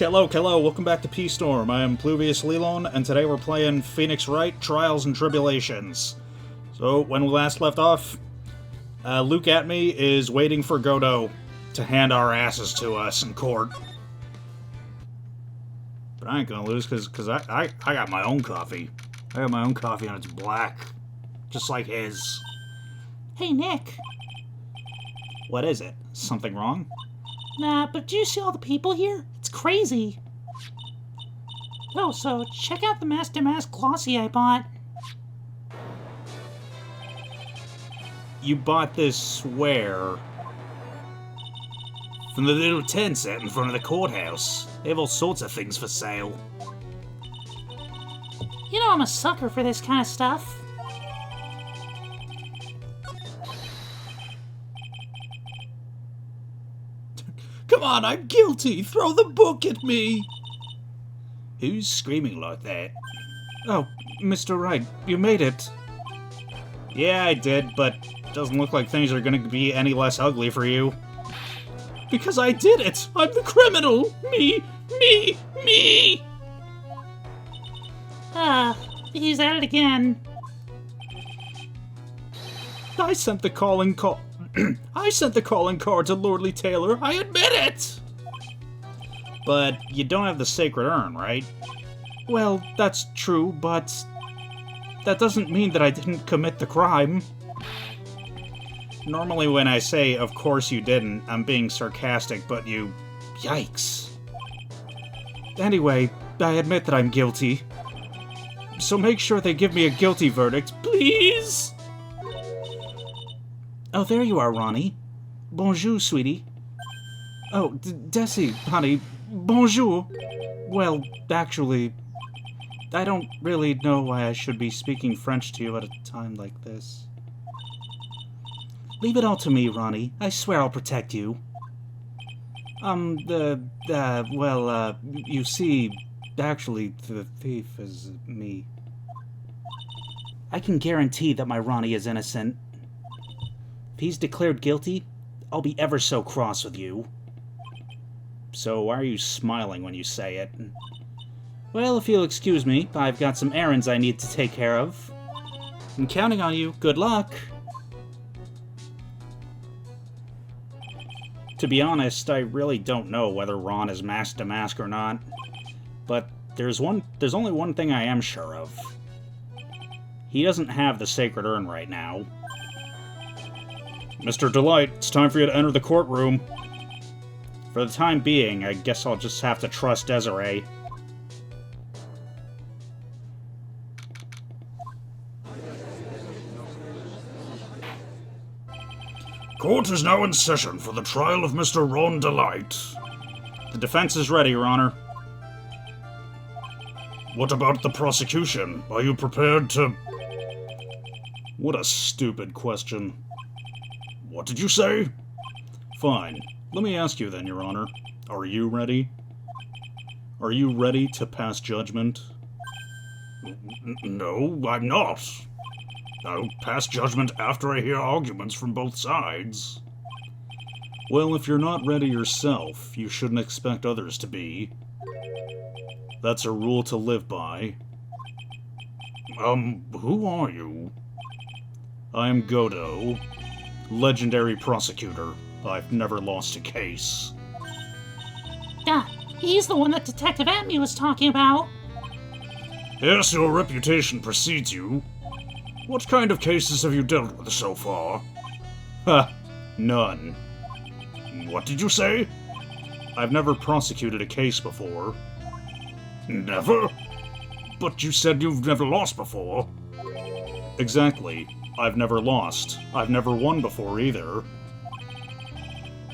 Hello, welcome back to P-Storm. I am Pluvius Lilon, and today we're playing Phoenix Wright, Trials and Tribulations. So, when we last left off, Luke Atme is waiting for Godot to hand our asses to us in court. But I ain't gonna lose, because I got my own coffee. I got my own coffee and it's black. Just like his. Hey, Nick. What is it? Something wrong? Nah, but do you see all the people here? It's crazy. Oh, so check out the Mask to Mask glossy I bought. You bought this where? From the little tent set in front of the courthouse. They have all sorts of things for sale. You know I'm a sucker for this kind of stuff. Come on, I'm guilty! Throw the book at me! Who's screaming like that? Oh, Mr. Wright, you made it. Yeah, I did, but it doesn't look like things are gonna be any less ugly for you. Because I did it! I'm the criminal! Me! He's at it again. I sent the calling call. I sent the calling card to Lordly Taylor. I admit it! But you don't have the sacred urn, right? Well, that's true, but that doesn't mean that I didn't commit the crime. Normally when I say, of course you didn't, I'm being sarcastic, but you... Yikes. Anyway, I admit that I'm guilty. So make sure they give me a guilty verdict, please! Oh, there you are, Ronnie. Bonjour, sweetie. Oh, Desi, honey. Bonjour. Well, actually, I don't really know why I should be speaking French to you at a time like this. Leave it all to me, Ronnie. I swear I'll protect you. You see, actually, the thief is me. I can guarantee that my Ronnie is innocent. If he's declared guilty, I'll be ever so cross with you. So why are you smiling when you say it? Well, if you'll excuse me, I've got some errands I need to take care of. I'm counting on you. Good luck! To be honest, I really don't know whether Ron is mask to mask or not. But there's only one thing I am sure of. He doesn't have the sacred urn right now. Mr. Delight, it's time for you to enter the courtroom. For the time being, I guess I'll just have to trust Desiree. Court is now in session for the trial of Mr. Ron Delight. The defense is ready, Your Honor. What about the prosecution? Are you prepared to... What a stupid question. What did you say? Fine. Let me ask you then, Your Honor. Are you ready? Are you ready to pass judgment? No, I'm not. I'll pass judgment after I hear arguments from both sides. Well, if you're not ready yourself, you shouldn't expect others to be. That's a rule to live by. Who are you? I'm Godot, legendary prosecutor. I've never lost a case. He's the one that Detective Atme was talking about. Yes, your reputation precedes you. What kind of cases have you dealt with so far? Ha! None. What did you say? I've never prosecuted a case before. Never? But you said you've never lost before. Exactly. I've never lost. I've never won before either.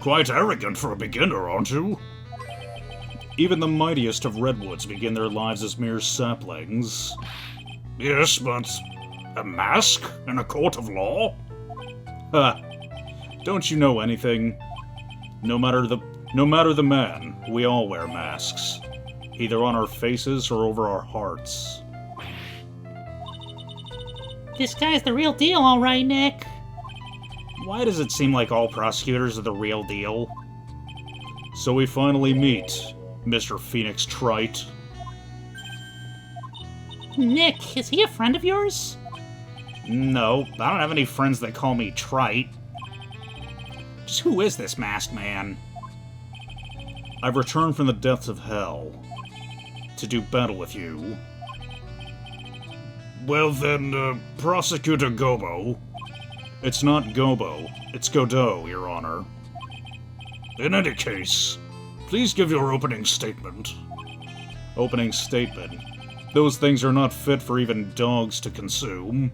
Quite arrogant for a beginner, aren't you? Even the mightiest of redwoods begin their lives as mere saplings. Yes, but... a mask in a court of law? Ha! Don't you know anything? No matter the man, we all wear masks. Either on our faces or over our hearts. This guy's the real deal, all right, Nick. Why does it seem like all prosecutors are the real deal? So we finally meet. Mr. Phoenix Trite. Nick, is he a friend of yours? No, I don't have any friends that call me Trite. Just who is this masked man? I've returned from the depths of hell to do battle with you. Well then, Prosecutor Gobo. It's not Gobo, it's Godot, Your Honor. In any case, please give your opening statement. Opening statement? Those things are not fit for even dogs to consume.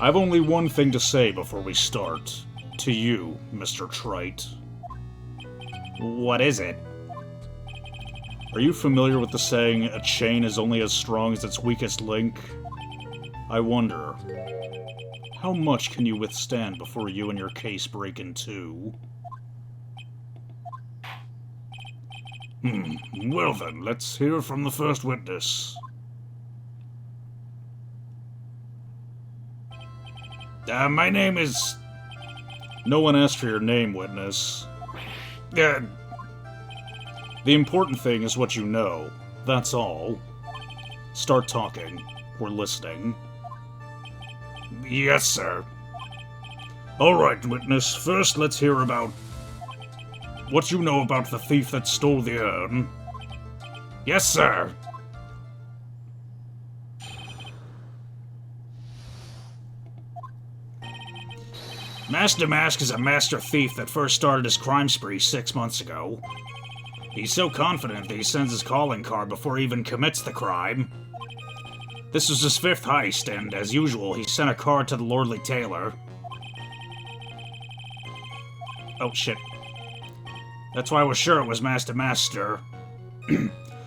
I've only one thing to say before we start. To you, Mr. Trite. What is it? Are you familiar with the saying, a chain is only as strong as its weakest link? I wonder, how much can you withstand before you and your case break in two? Well then, let's hear from the first witness. My name is... No one asked for your name, witness. The important thing is what you know. That's all. Start talking. We're listening. Yes, sir. Alright, witness. First, let's hear about what you know about the thief that stole the urn. Yes, sir. Master Mask is a master thief that first started his crime spree 6 months ago. He's so confident that he sends his calling card before he even commits the crime. This was his 5th heist, and as usual, he sent a card to the lordly tailor. Oh, shit. That's why I was sure it was Master Mask, sir.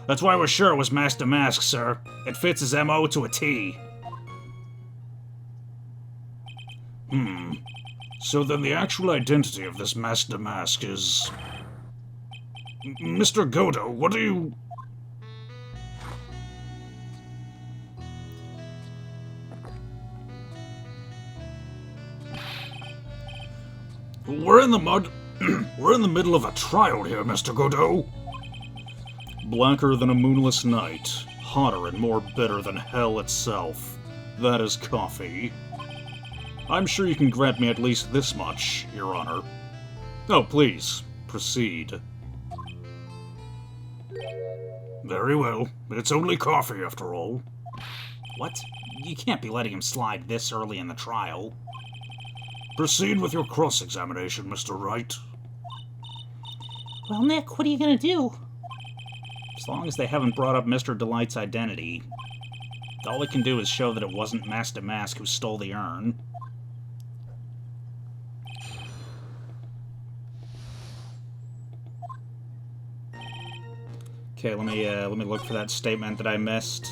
That's why I was sure it was Master Mask, sir. It fits his MO to a T. So then the actual identity of this Master Mask is... Mr. Godo, what do you... We're in the mud... We're in the middle of a trial here, Mr. Godo. Blacker than a moonless night. Hotter and more bitter than hell itself. That is coffee. I'm sure you can grant me at least this much, Your Honor. Oh, please, proceed. Very well. It's only coffee, after all. What? You can't be letting him slide this early in the trial. Proceed with your cross-examination, Mr. Wright. Well, Nick, what are you gonna do? As long as they haven't brought up Mr. Delight's identity, all they can do is show that it wasn't Master Mask who stole the urn. Okay, let me look for that statement that I missed.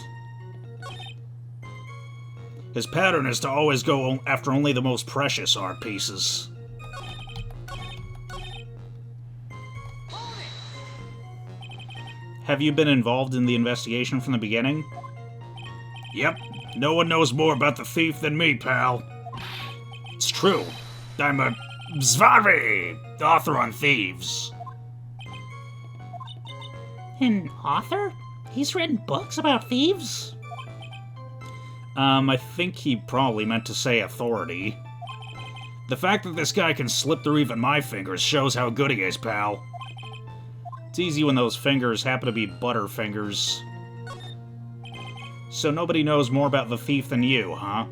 His pattern is to always go after only the most precious art pieces. Have you been involved in the investigation from the beginning? Yep. No one knows more about the thief than me, pal. It's true. I'm a Zvari, author on thieves. An author? He's written books about thieves? I think he probably meant to say authority. The fact that this guy can slip through even my fingers shows how good he is, pal. It's easy when those fingers happen to be butterfingers. So nobody knows more about the thief than you, huh?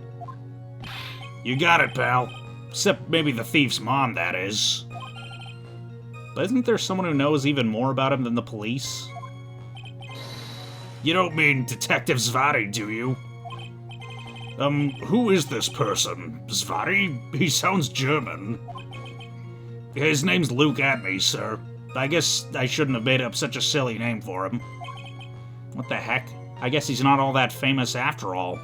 You got it, pal. Except maybe the thief's mom, that is. But isn't there someone who knows even more about him than the police? You don't mean Detective Zvari, do you? Who is this person? Zvari? He sounds German. His name's Luke Atney, sir. I guess I shouldn't have made up such a silly name for him. What the heck? I guess he's not all that famous after all.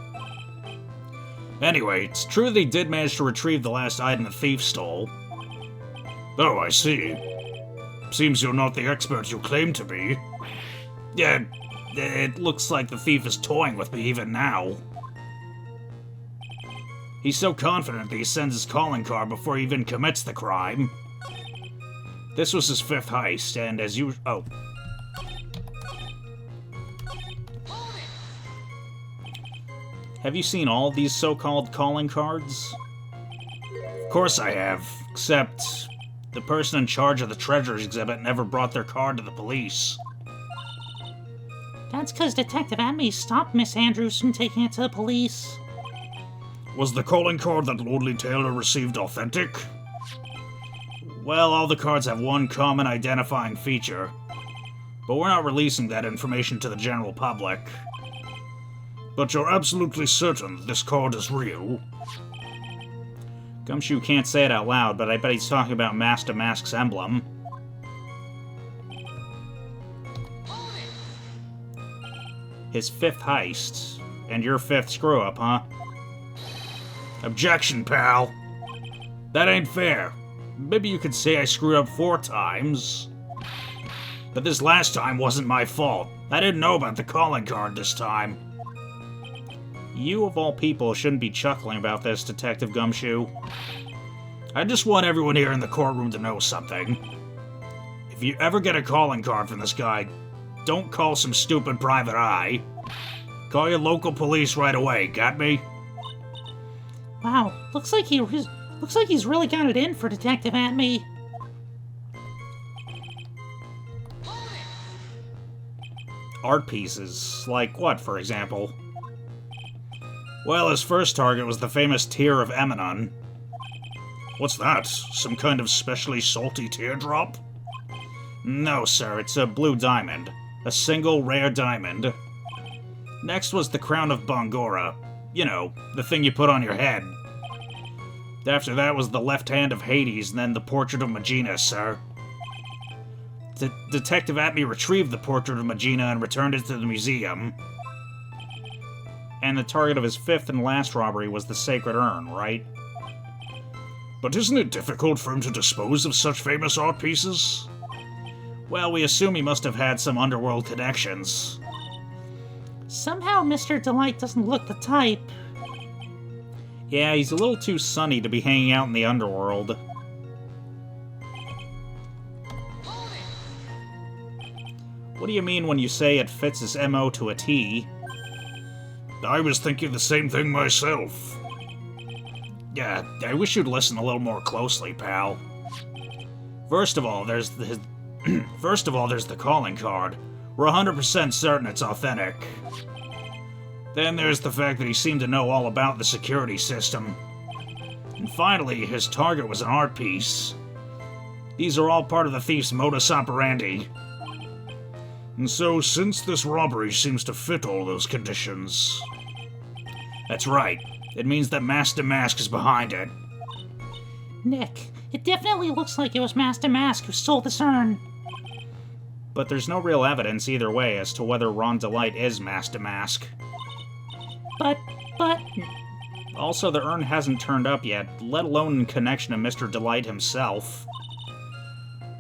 Anyway, it's true that he did manage to retrieve the last item the thief stole. Oh, I see. Seems you're not the expert you claim to be. Yeah, it looks like the thief is toying with me even now. He's so confident that he sends his calling card before he even commits the crime. This was his 5th heist, and as you... Oh. Have you seen all these so-called calling cards? Of course I have, except the person in charge of the treasures exhibit never brought their card to the police. That's because Detective Atme stopped Miss Andrews from taking it to the police. Was the calling card that Lordly Taylor received authentic? Well, all the cards have one common identifying feature, but we're not releasing that information to the general public. But you're absolutely certain that this card is real? Gumshoe can't say it out loud, but I bet he's talking about Master Mask's emblem. His 5th heist, and your 5th screw-up, huh? Objection, pal. That ain't fair. Maybe you could say I screwed up 4 times. But this last time wasn't my fault. I didn't know about the calling card this time. You, of all people, shouldn't be chuckling about this, Detective Gumshoe. I just want everyone here in the courtroom to know something. If you ever get a calling card from this guy, don't call some stupid private eye. Call your local police right away, got me? Wow, looks like he's really got it in for Detective Atme. Art pieces, like what, for example? Well, his first target was the famous Tear of Eminon. What's that? Some kind of specially salty teardrop? No, sir, it's a blue diamond. A single rare diamond. Next was the Crown of Bongora. You know, the thing you put on your head. After that was the left hand of Hades, and then the portrait of Magina, sir. Detective Atme retrieved the portrait of Magina and returned it to the museum. And the target of his 5th and last robbery was the Sacred Urn, right? But isn't it difficult for him to dispose of such famous art pieces? Well, we assume he must have had some underworld connections. Somehow Mr. Delight doesn't look the type. Yeah, he's a little too sunny to be hanging out in the underworld. What do you mean when you say it fits his MO to a T? I was thinking the same thing myself. Yeah, I wish you'd listen a little more closely, pal. First of all, there's the calling card. We're 100% certain it's authentic. Then there's the fact that he seemed to know all about the security system. And finally, his target was an art piece. These are all part of the thief's modus operandi. And so, since this robbery seems to fit all those conditions... That's right. It means that Master Mask is behind it. Nick, it definitely looks like it was Master Mask who stole this urn. But there's no real evidence either way as to whether Ron Delight is Master Mask. But... Also, the urn hasn't turned up yet, let alone in connection to Mr. Delight himself.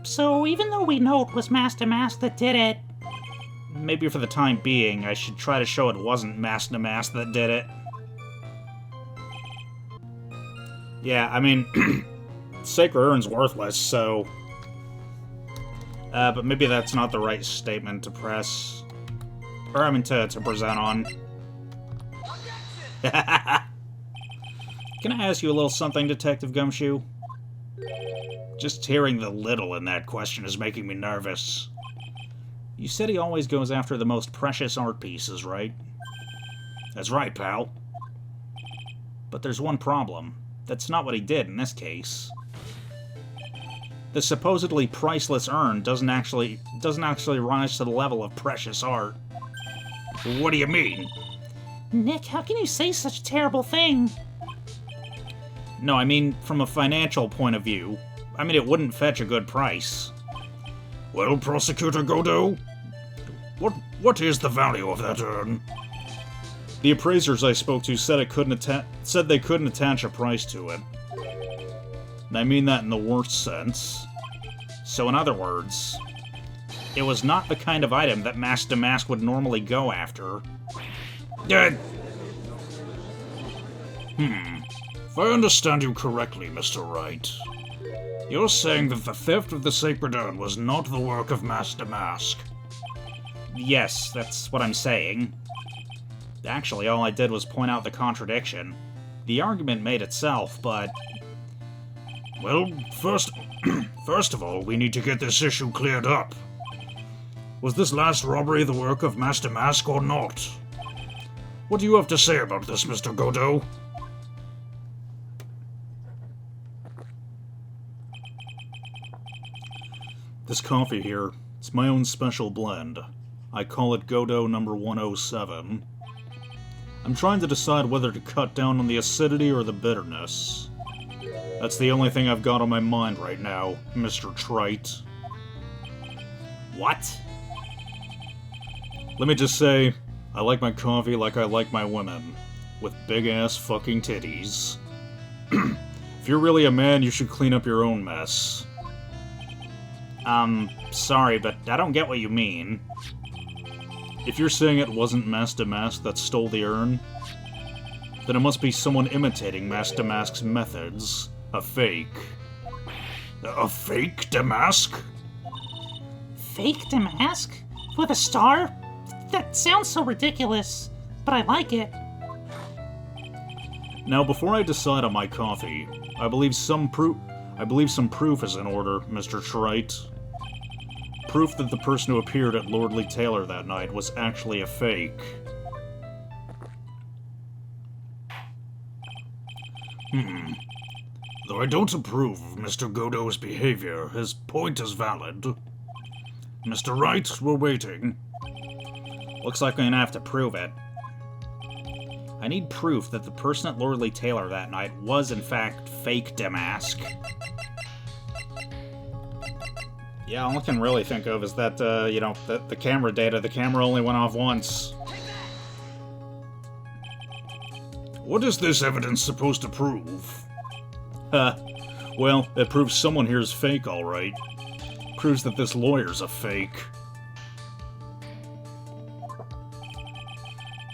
So even though we know it was Master Mask that did it... Maybe for the time being, I should try to show it wasn't Master Mask that did it. Yeah, I mean, Sacred Urn's worthless, so... but maybe that's not the right statement to press. Or, I mean, to present on. Can I ask you a little something, Detective Gumshoe? Just hearing the little in that question is making me nervous. You said he always goes after the most precious art pieces, right? That's right, pal. But there's one problem. That's not what he did in this case. The supposedly priceless urn doesn't actually rise to the level of precious art. What do you mean? Nick, how can you say such a terrible thing? No, I mean, from a financial point of view. I mean, it wouldn't fetch a good price. Well, Prosecutor Godot, what is the value of that urn? The appraisers I spoke to said they couldn't attach a price to it. And I mean that in the worst sense. So in other words, it was not the kind of item that Master Mask would normally go after. If I understand you correctly, Mr. Wright, you're saying that the theft of the Sacred Urn was not the work of Master Mask. Yes, that's what I'm saying. Actually, all I did was point out the contradiction. The argument made itself, but... Well, first of all, we need to get this issue cleared up. Was this last robbery the work of Master Mask or not? What do you have to say about this, Mr. Godot? This coffee here, it's my own special blend. I call it Godot number 107. I'm trying to decide whether to cut down on the acidity or the bitterness. That's the only thing I've got on my mind right now, Mr. Trite. What? Let me just say, I like my coffee like I like my women. With big-ass fucking titties. If you're really a man, you should clean up your own mess. Sorry, but I don't get what you mean. If you're saying it wasn't Master Mask that stole the urn, then it must be someone imitating Master Mask's methods. A fake. A fake Damask? Fake Damask? With a star? That sounds so ridiculous, but I like it. Now, before I decide on my coffee, I believe some proof is in order, Mr. Trite. Proof that the person who appeared at Lordly Taylor that night was actually a fake. Though I don't approve of Mr. Godot's behavior, his point is valid. Mr. Wright, we're waiting. Looks like I'm gonna have to prove it. I need proof that the person at Lordly Taylor that night was in fact fake Damask. Yeah, all I can really think of is that, the camera data. The camera only went off once. What is this evidence supposed to prove? Well, it proves someone here is fake, alright. Proves that this lawyer's a fake.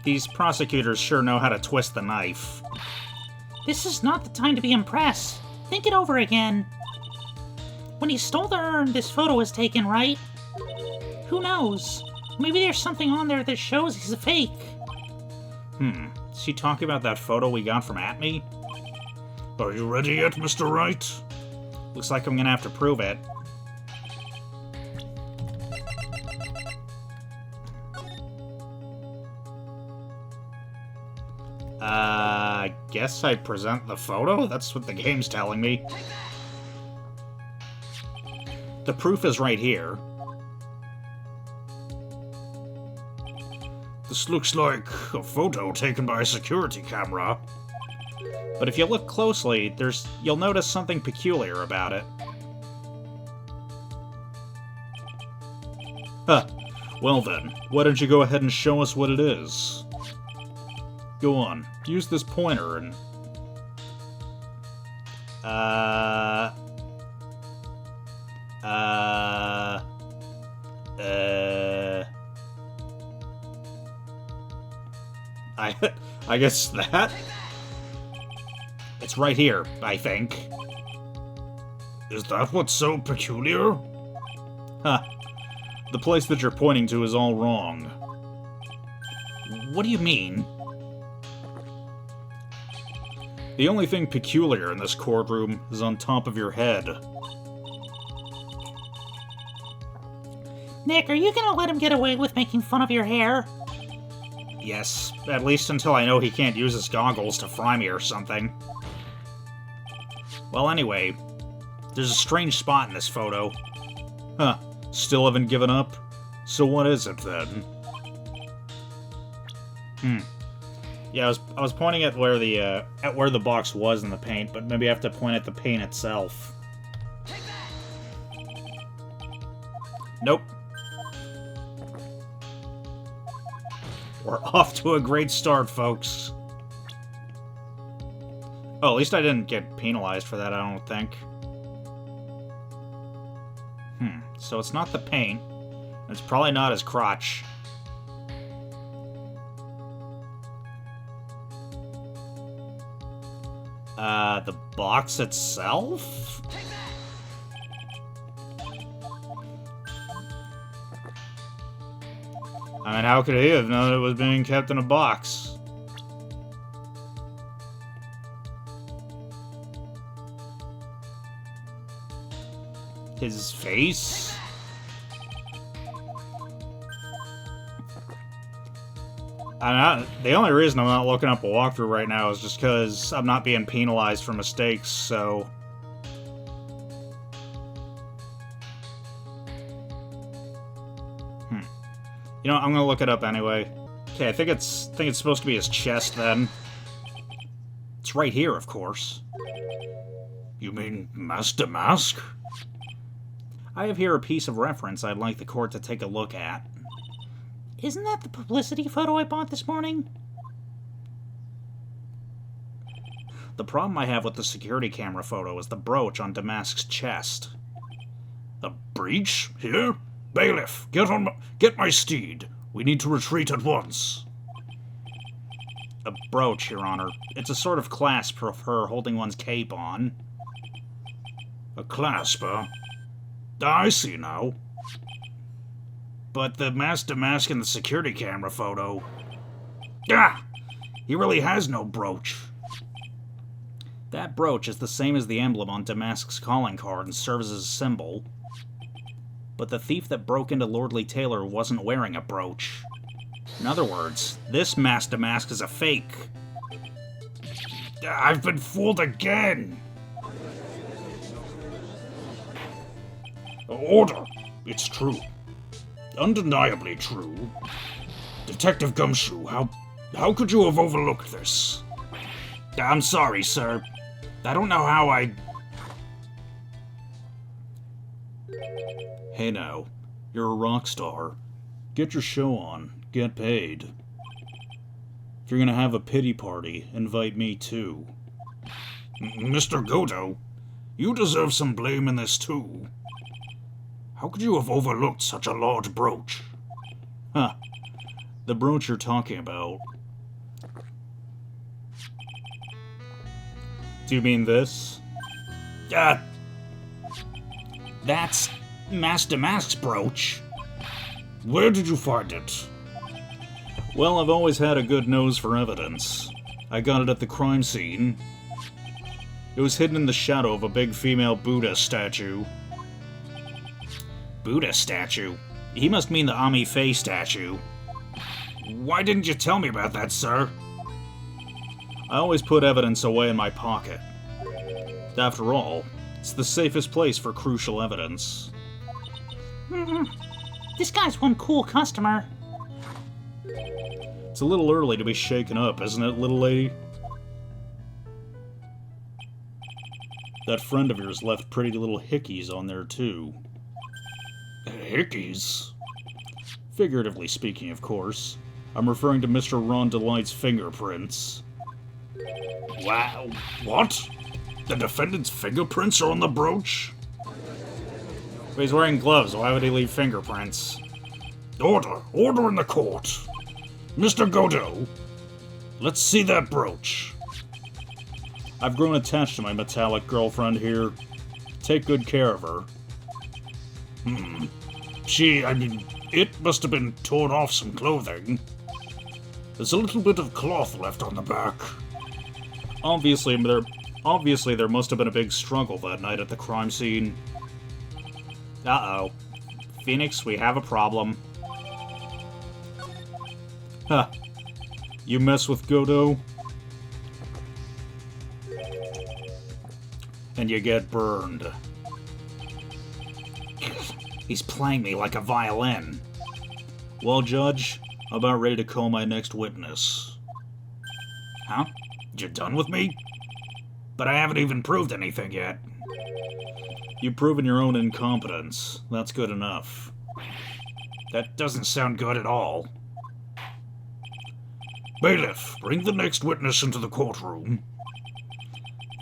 These prosecutors sure know how to twist the knife. This is not the time to be impressed. Think it over again. When he stole the urn, this photo was taken, right? Who knows? Maybe there's something on there that shows he's a fake. Is she talking about that photo we got from Atme? Are you ready yet, Mr. Wright? Looks like I'm gonna have to prove it. I guess I present the photo? That's what the game's telling me. The proof is right here. This looks like a photo taken by a security camera. But if you look closely, you'll notice something peculiar about it. Huh. Well then, why don't you go ahead and show us what it is? Go on, use this pointer and... I guess that? It's right here, I think. Is that what's so peculiar? Huh. The place that you're pointing to is all wrong. What do you mean? The only thing peculiar in this courtroom is on top of your head. Nick, are you gonna let him get away with making fun of your hair? Yes, at least until I know he can't use his goggles to fry me or something. Well, anyway, there's a strange spot in this photo. Huh. Still haven't given up? So what is it, then? Yeah, I was pointing at where the box was in the paint, but maybe I have to point at the paint itself. Nope. We're off to a great start, folks. Oh, at least I didn't get penalized for that, I don't think. So it's not the paint. It's probably not his crotch. The box itself? I mean, how could he have known it was being kept in a box? His face? The only reason I'm not looking up a walkthrough right now is just because I'm not being penalized for mistakes, so... You know, I'm gonna look it up anyway. Okay, I think it's supposed to be his chest, then. It's right here, of course. You mean Master Mask? I have here a piece of reference I'd like the court to take a look at. Isn't that the publicity photo I bought this morning? The problem I have with the security camera photo is the brooch on Damask's chest. A breach? Here? Bailiff, get my steed. We need to retreat at once. A brooch, Your Honor. It's a sort of clasp for her holding one's cape on. A clasp, huh? I see now. But the Master Mask in the security camera photo... Ah! He really has no brooch. That brooch is the same as the emblem on Damask's calling card and serves as a symbol. But the thief that broke into Lordly Taylor wasn't wearing a brooch. In other words, this Master Mask is a fake. I've been fooled again! Order! It's true. Undeniably true. Detective Gumshoe, how could you have overlooked this? I'm sorry, sir. I don't know how I... Hey now, you're a rock star. Get your show on. Get paid. If you're gonna have a pity party, invite me too. Mr. Godo, you deserve some blame in this too. How could you have overlooked such a large brooch? Huh. The brooch you're talking about. Do you mean this? That's Master Mask's brooch. Where did you find it? Well, I've always had a good nose for evidence. I got it at the crime scene. It was hidden in the shadow of a big female Buddha statue. Buddha statue? He must mean the Ami Faye statue. Why didn't you tell me about that, sir? I always put evidence away in my pocket. After all, it's the safest place for crucial evidence. This guy's one cool customer. It's a little early to be shaken up, isn't it, little lady? That friend of yours left pretty little hickeys on there, too. Hickeys? Figuratively speaking, of course. I'm referring to Mr. Ron Delight's fingerprints. Wow. What? The defendant's fingerprints are on the brooch? But he's wearing gloves. Why would he leave fingerprints? Order! Order in the court! Mr. Godo, let's see that brooch. I've grown attached to my metallic girlfriend here. Take good care of her. It must have been torn off some clothing. There's a little bit of cloth left on the back. Obviously, there must have been a big struggle that night at the crime scene. Uh-oh. Phoenix, we have a problem. Huh. You mess with Godo, and you get burned. He's playing me like a violin. Well, Judge, I'm about ready to call my next witness. Huh? You done with me? But I haven't even proved anything yet. You've proven your own incompetence. That's good enough. That doesn't sound good at all. Bailiff, bring the next witness into the courtroom.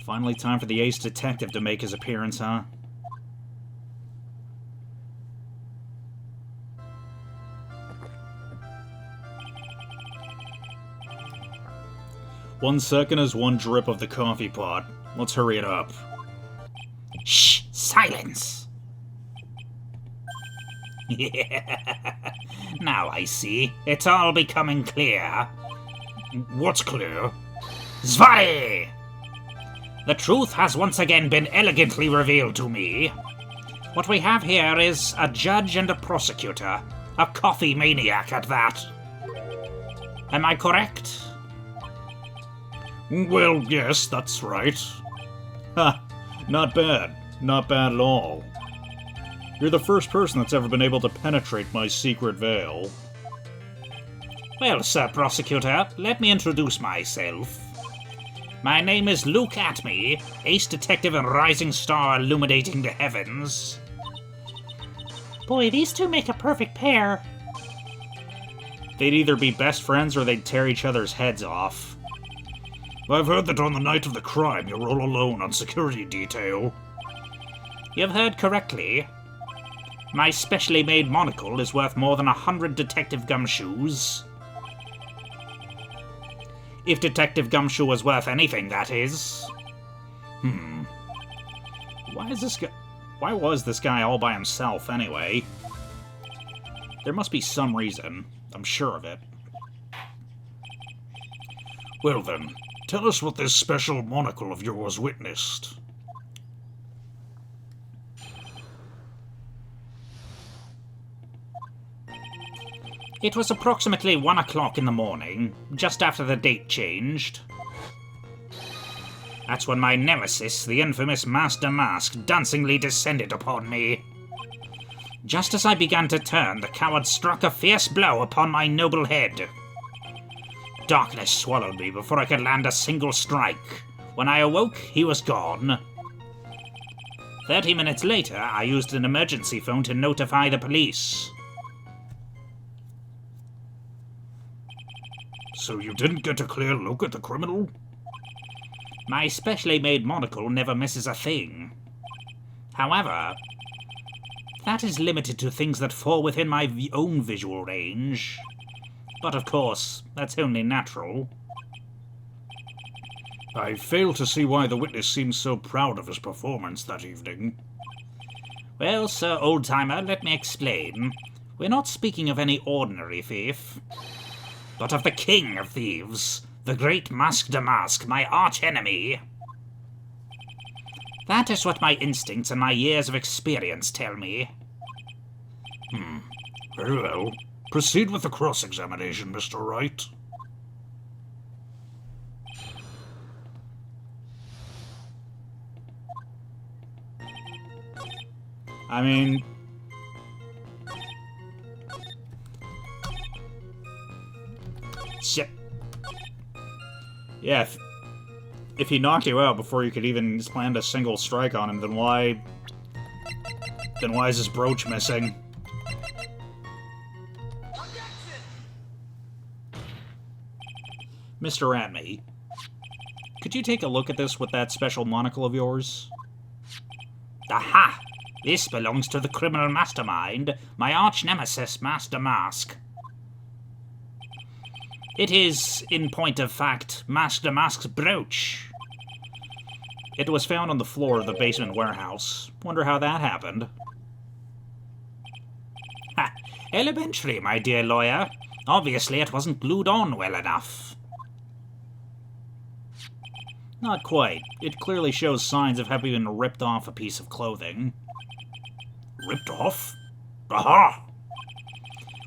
Finally time for the ace detective to make his appearance, huh? One second is one drip of the coffee pot. Let's hurry it up. Shh! Silence! Now I see. It's all becoming clear. What's clear? Zwei! The truth has once again been elegantly revealed to me. What we have here is a judge and a prosecutor. A coffee maniac at that. Am I correct? Well, yes, that's right. Ha! Not bad. Not bad at all. You're the first person that's ever been able to penetrate my secret veil. Well, Sir Prosecutor, let me introduce myself. My name is Luke Atme, ace detective and rising star illuminating the heavens. Boy, these two make a perfect pair. They'd either be best friends or they'd tear each other's heads off. I've heard that on the night of the crime you're all alone on security detail. You've heard correctly. My specially made monocle is worth more than 100 Detective Gumshoes. If Detective Gumshoe was worth anything, that is. Why was this guy all by himself, anyway? There must be some reason. I'm sure of it. Well then, tell us what this special monocle of yours witnessed. It was approximately 1 o'clock in the morning, just after the date changed. That's when my nemesis, the infamous Master Mask, dancingly descended upon me. Just as I began to turn, the coward struck a fierce blow upon my noble head. Darkness swallowed me before I could land a single strike. When I awoke, he was gone. 30 minutes later, I used an emergency phone to notify the police. So you didn't get a clear look at the criminal? My specially made monocle never misses a thing. However, that is limited to things that fall within my own visual range. But of course, that's only natural. I fail to see why the witness seems so proud of his performance that evening. Well, Sir Old-Timer, let me explain. We're not speaking of any ordinary thief, but of the king of thieves, the great Masque de Masque, my arch-enemy. That is what my instincts and my years of experience tell me. Very well. Proceed with the cross-examination, Mr. Wright. I mean, shit. Yeah, if he knocked you out before you could even land a single strike on him, then why is his brooch missing? Mr. Atme, could you take a look at this with that special monocle of yours? Aha! This belongs to the criminal mastermind, my arch-nemesis, Master Mask. It is, in point of fact, Master Mask's brooch. It was found on the floor of the basement warehouse. Wonder how that happened. Ha! Elementary, my dear lawyer. Obviously it wasn't glued on well enough. Not quite. It clearly shows signs of having been ripped off a piece of clothing. Ripped off? Aha!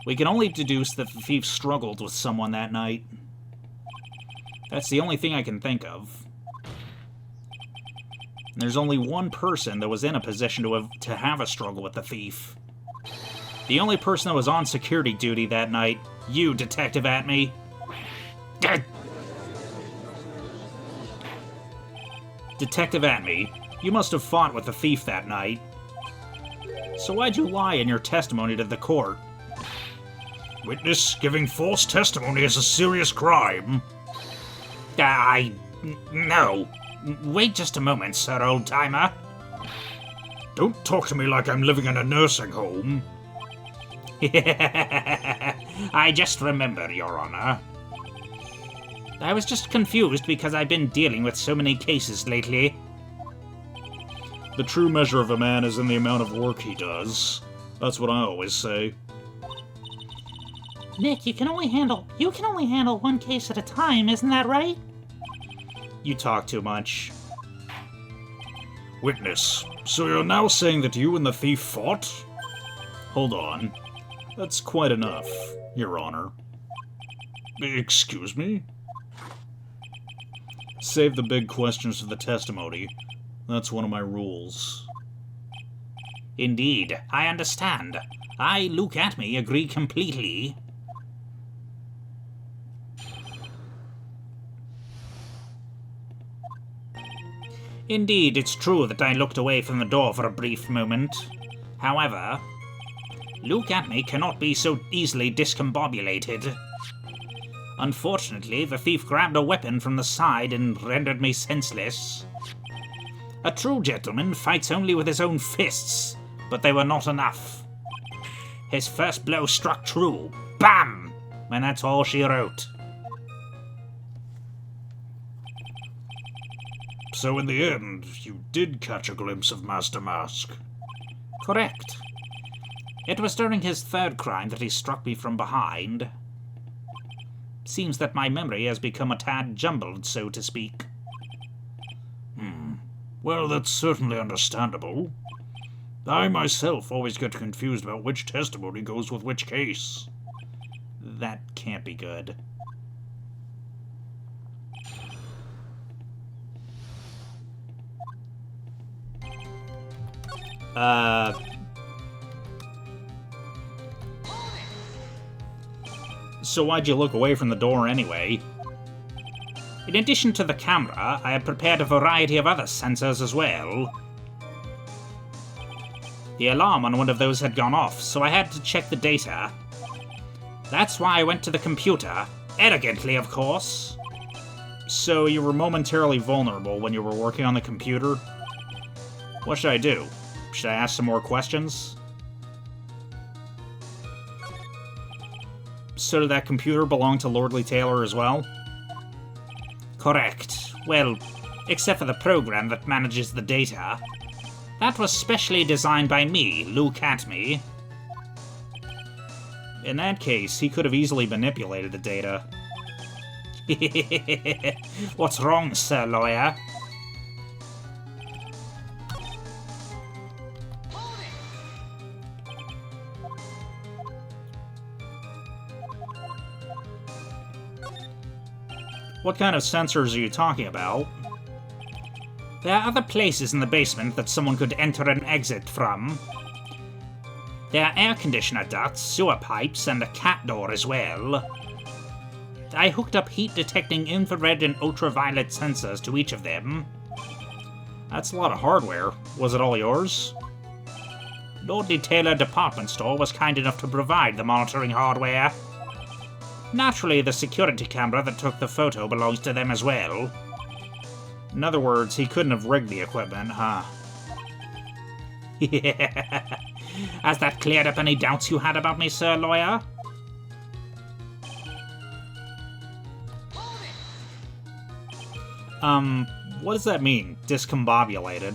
We can only deduce that the thief struggled with someone that night. That's the only thing I can think of. And there's only one person that was in a position to have a struggle with the thief. The only person that was on security duty that night, you, Detective Atme. Detective Atme, you must have fought with the thief that night. So why'd you lie in your testimony to the court? Witness giving false testimony is a serious crime. No. Wait just a moment, Sir Old-Timer. Don't talk to me like I'm living in a nursing home. I just remember, Your Honor. I was just confused because I've been dealing with so many cases lately. The true measure of a man is in the amount of work he does. That's what I always say. Nick, you can only handle one case at a time, isn't that right? You talk too much. Witness, so you're now saying that you and the thief fought? Hold on. That's quite enough, Your Honor. Excuse me? Save the big questions for the testimony. That's one of my rules. Indeed, I understand. I, Luke Atme, agree completely. Indeed, it's true that I looked away from the door for a brief moment. However, Luke Atme cannot be so easily discombobulated. Unfortunately, the thief grabbed a weapon from the side and rendered me senseless. A true gentleman fights only with his own fists, but they were not enough. His first blow struck true. Bam! And that's all she wrote. So in the end, you did catch a glimpse of Master Mask? Correct. It was during his third crime that he struck me from behind. Seems that my memory has become a tad jumbled, so to speak. Well, that's certainly understandable. I myself always get confused about which testimony goes with which case. That can't be good. So why'd you look away from the door anyway? In addition to the camera, I had prepared a variety of other sensors as well. The alarm on one of those had gone off, so I had to check the data. That's why I went to the computer. Arrogantly, of course. So you were momentarily vulnerable when you were working on the computer? What should I do? Should I ask some more questions? So did that computer belong to Lordly Taylor as well? Correct. Well, except for the program that manages the data. That was specially designed by me, Luke Atme. In that case, he could have easily manipulated the data. What's wrong, Sir Lawyer? What kind of sensors are you talking about? There are other places in the basement that someone could enter and exit from. There are air conditioner ducts, sewer pipes, and a cat door as well. I hooked up heat-detecting infrared and ultraviolet sensors to each of them. That's a lot of hardware. Was it all yours? Lordly Taylor Department Store was kind enough to provide the monitoring hardware. Naturally, the security camera that took the photo belongs to them as well. In other words, he couldn't have rigged the equipment, huh? Has that cleared up any doubts you had about me, Sir Lawyer? What does that mean, discombobulated?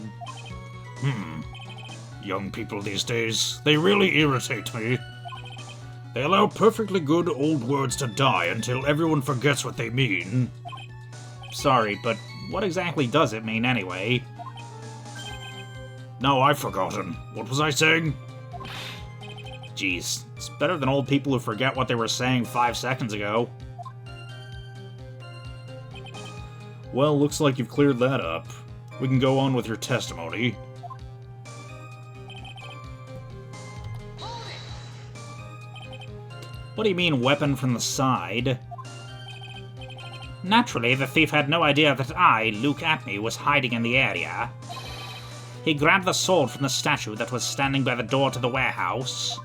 Young people these days, they really irritate me. They allow perfectly good old words to die until everyone forgets what they mean. Sorry, but what exactly does it mean anyway? No, I've forgotten. What was I saying? Jeez, it's better than old people who forget what they were saying 5 seconds ago. Well, looks like you've cleared that up. We can go on with your testimony. What do you mean, weapon from the side? Naturally, the thief had no idea that I, Luke Atme, was hiding in the area. He grabbed the sword from the statue that was standing by the door to the warehouse.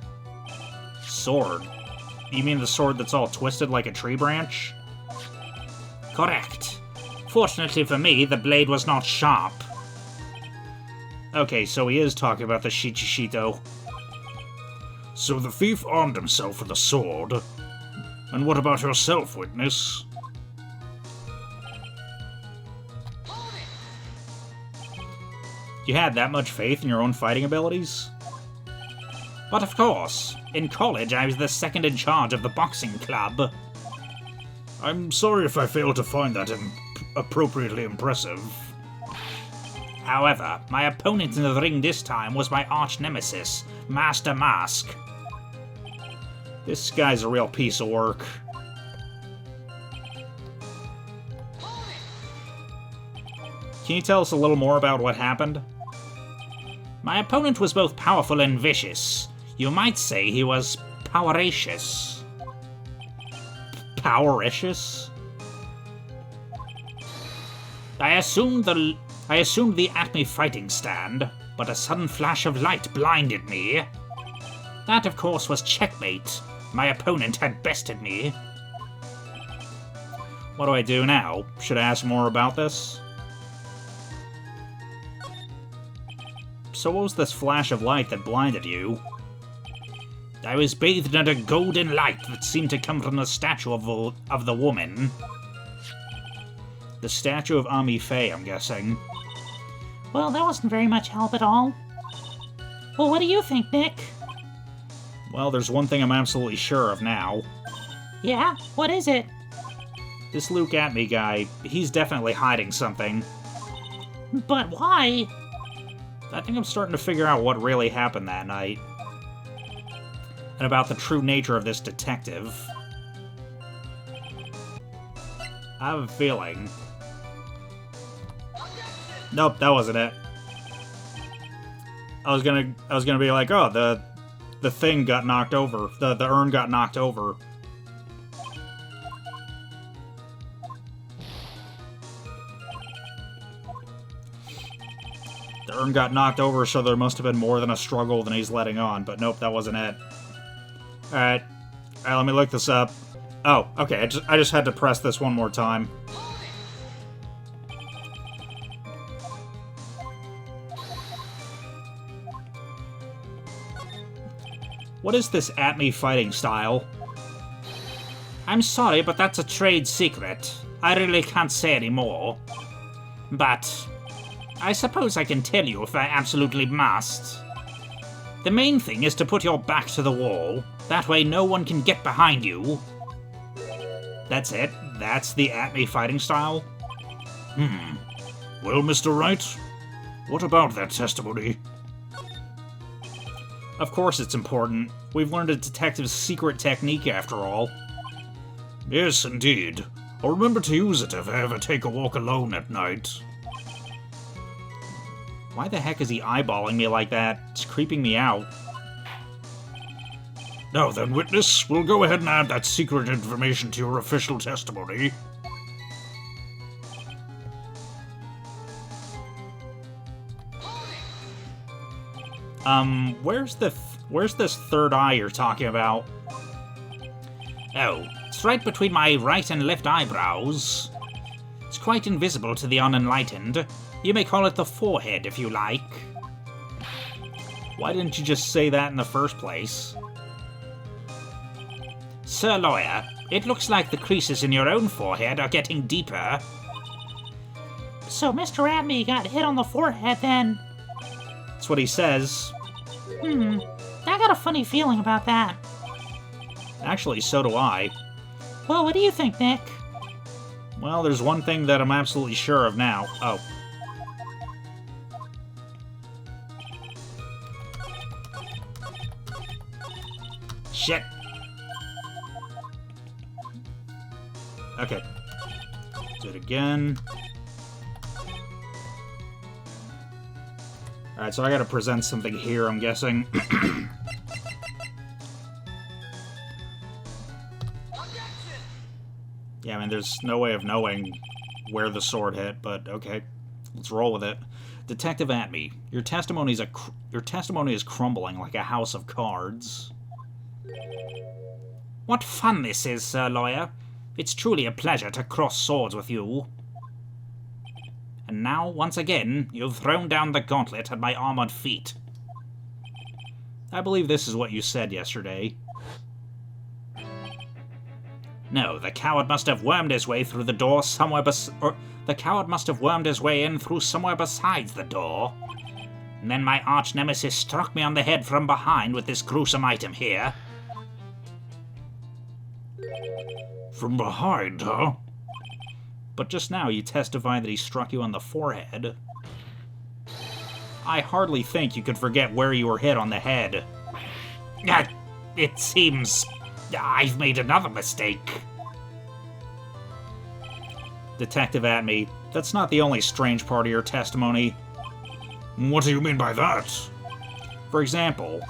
Sword? You mean the sword that's all twisted like a tree branch? Correct. Fortunately for me, the blade was not sharp. Okay, so he is talking about the Shichishito. So the thief armed himself with a sword. And what about yourself, witness? You had that much faith in your own fighting abilities? But of course, in college I was the second in charge of the boxing club. I'm sorry if I failed to find that appropriately impressive. However, my opponent in the ring this time was my arch nemesis, Master Mask. This guy's a real piece of work. Can you tell us a little more about what happened? My opponent was both powerful and vicious. You might say he was poweracious. Poweracious? I assumed the Acme fighting stand, but a sudden flash of light blinded me. That, of course, was checkmate. My opponent had bested me. What do I do now? Should I ask more about this? So what was this flash of light that blinded you? I was bathed in a golden light that seemed to come from the statue of the woman. The statue of Ami Faye, I'm guessing. Well, that wasn't very much help at all. Well, what do you think, Nick? Well, there's one thing I'm absolutely sure of now. Yeah? What is it? This Luke Atme guy, he's definitely hiding something. But why? I think I'm starting to figure out what really happened that night. And about the true nature of this detective. I have a feeling. Nope, that wasn't it. I was gonna be like, oh, the thing got knocked over. The urn got knocked over. The urn got knocked over, so there must have been more than a struggle than he's letting on, but nope, that wasn't it. Alright, let me look this up. Oh, okay, I just had to press this one more time. What is this Atme fighting style? I'm sorry, but that's a trade secret. I really can't say any more. But I suppose I can tell you if I absolutely must. The main thing is to put your back to the wall. That way no one can get behind you. That's it? That's the Atme fighting style? Well, Mr. Wright, what about that testimony? Of course it's important. We've learned a detective's secret technique after all. Yes, indeed. I'll remember to use it if I ever take a walk alone at night. Why the heck is he eyeballing me like that? It's creeping me out. Now then, witness, we'll go ahead and add that secret information to your official testimony. Where's this third eye you're talking about? Oh, it's right between my right and left eyebrows. It's quite invisible to the unenlightened. You may call it the forehead if you like. Why didn't you just say that in the first place? Sir Lawyer, it looks like the creases in your own forehead are getting deeper. So Mr. Atme got hit on the forehead then? That's what he says. I got a funny feeling about that. Actually, so do I. Well, what do you think, Nick? Well, there's one thing that I'm absolutely sure of now. Oh. Shit. Okay. Do it again. Alright, so I gotta present something here, I'm guessing. Yeah, I mean, there's no way of knowing where the sword hit, but okay. Let's roll with it. Detective Atme, your testimony is crumbling like a house of cards. What fun this is, Sir Lawyer. It's truly a pleasure to cross swords with you. And now, once again, you've thrown down the gauntlet at my armored feet. I believe this is what you said yesterday. No, the coward must have wormed his way through the door somewhere the coward must have wormed his way in through somewhere besides the door. And then my arch nemesis struck me on the head from behind with this gruesome item here. From behind, huh? But just now you testified that he struck you on the forehead. I hardly think you could forget where you were hit on the head. It seems I've made another mistake. Detective Atme, that's not the only strange part of your testimony. What do you mean by that? For example,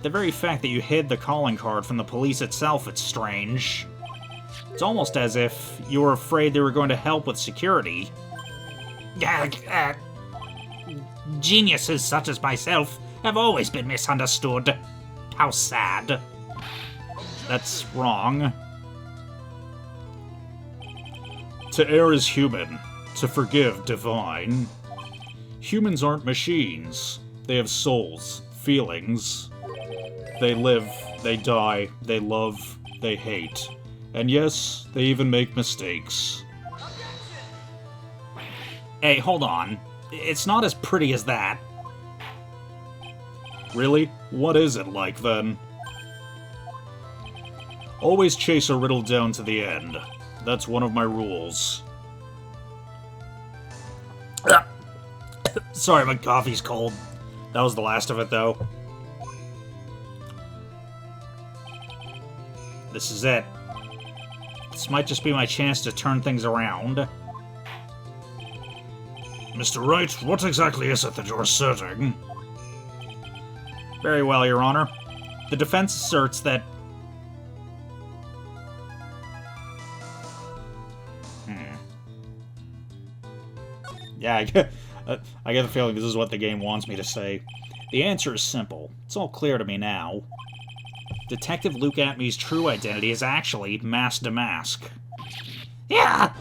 the very fact that you hid the calling card from the police itself, it's strange. It's almost as if you were afraid they were going to help with security. Geniuses such as myself have always been misunderstood. How sad. That's wrong. To err is human, to forgive divine. Humans aren't machines. They have souls, feelings. They live, they die, they love, they hate. And yes, they even make mistakes. Hey, hold on. It's not as pretty as that. Really? What is it like, then? Always chase a riddle down to the end. That's one of my rules. Sorry, my coffee's cold. That was the last of it, though. This is it. This might just be my chance to turn things around. Mr. Wright, what exactly is it that you're asserting? Very well, Your Honor. The defense asserts that... Yeah, I get the feeling this is what the game wants me to say. The answer is simple. It's all clear to me now. Detective Luke Atme's true identity is actually Mask Damask. Yeah!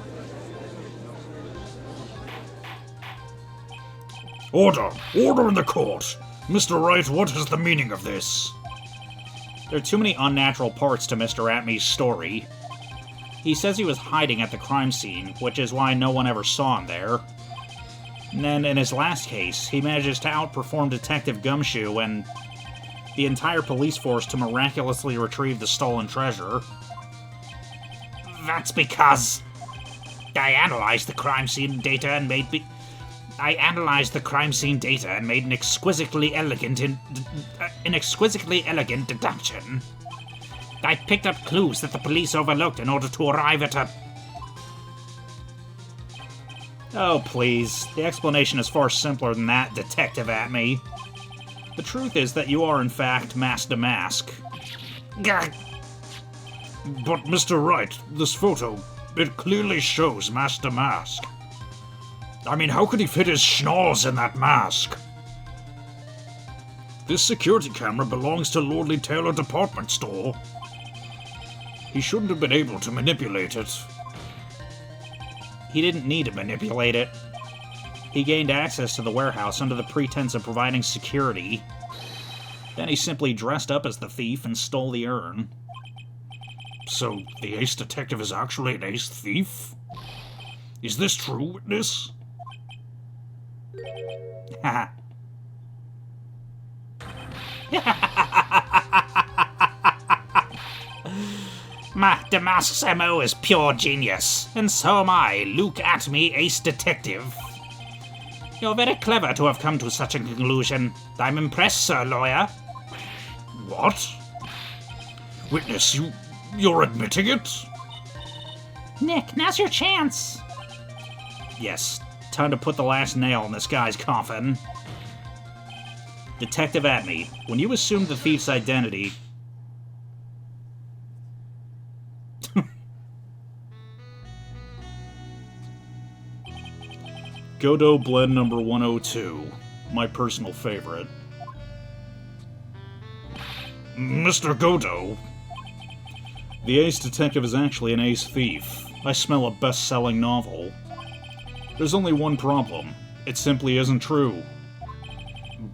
Order! Order in the court! Mr. Wright, what is the meaning of this? There are too many unnatural parts to Mr. Atme's story. He says he was hiding at the crime scene, which is why no one ever saw him there. And then, in his last case, he manages to outperform Detective Gumshoe and the entire police force to miraculously retrieve the stolen treasure. That's because I analyzed the crime scene data and made an exquisitely elegant deduction. I picked up clues that the police overlooked in order to arrive at a... Oh, please. The explanation is far simpler than that, Detective Atme. The truth is that you are, in fact, Mask Damask. But, Mr. Wright, this photo, it clearly shows Mask Damask. I mean, how could he fit his schnoz in that mask? This security camera belongs to Lordly Taylor Department Store. He shouldn't have been able to manipulate it. He didn't need to manipulate it. He gained access to the warehouse under the pretense of providing security. Then he simply dressed up as the thief and stole the urn. So, the ace detective is actually an ace thief? Is this true, witness? Haha. Damask's MO is pure genius, and so am I, Luke Atme, ace detective. You're very clever to have come to such a conclusion. I'm impressed, sir lawyer. What? Witness, you're admitting it? Nick, now's your chance. Yes, time to put the last nail in this guy's coffin. Detective Atme, when you assumed the thief's identity... Godot Blend number 102. My personal favorite. Mr. Godot? The ace detective is actually an ace thief. I smell a best-selling novel. There's only one problem. It simply isn't true.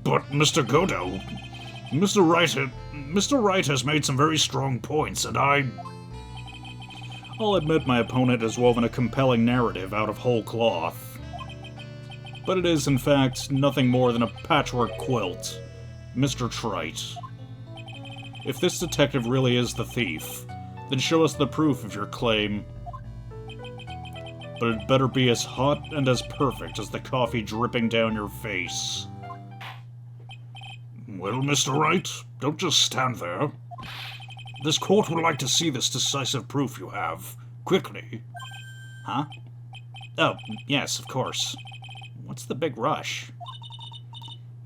But, Mr. Godot, Mr. Wright has made some very strong points, and I'll admit my opponent has woven a compelling narrative out of whole cloth. but it is, in fact, nothing more than a patchwork quilt. Mr. Trite. If this detective really is the thief, then show us the proof of your claim. But it better be as hot and as perfect as the coffee dripping down your face. Well, Mr. Wright, don't just stand there. This court would like to see this decisive proof you have. Quickly. Huh? Oh, yes, of course. What's the big rush?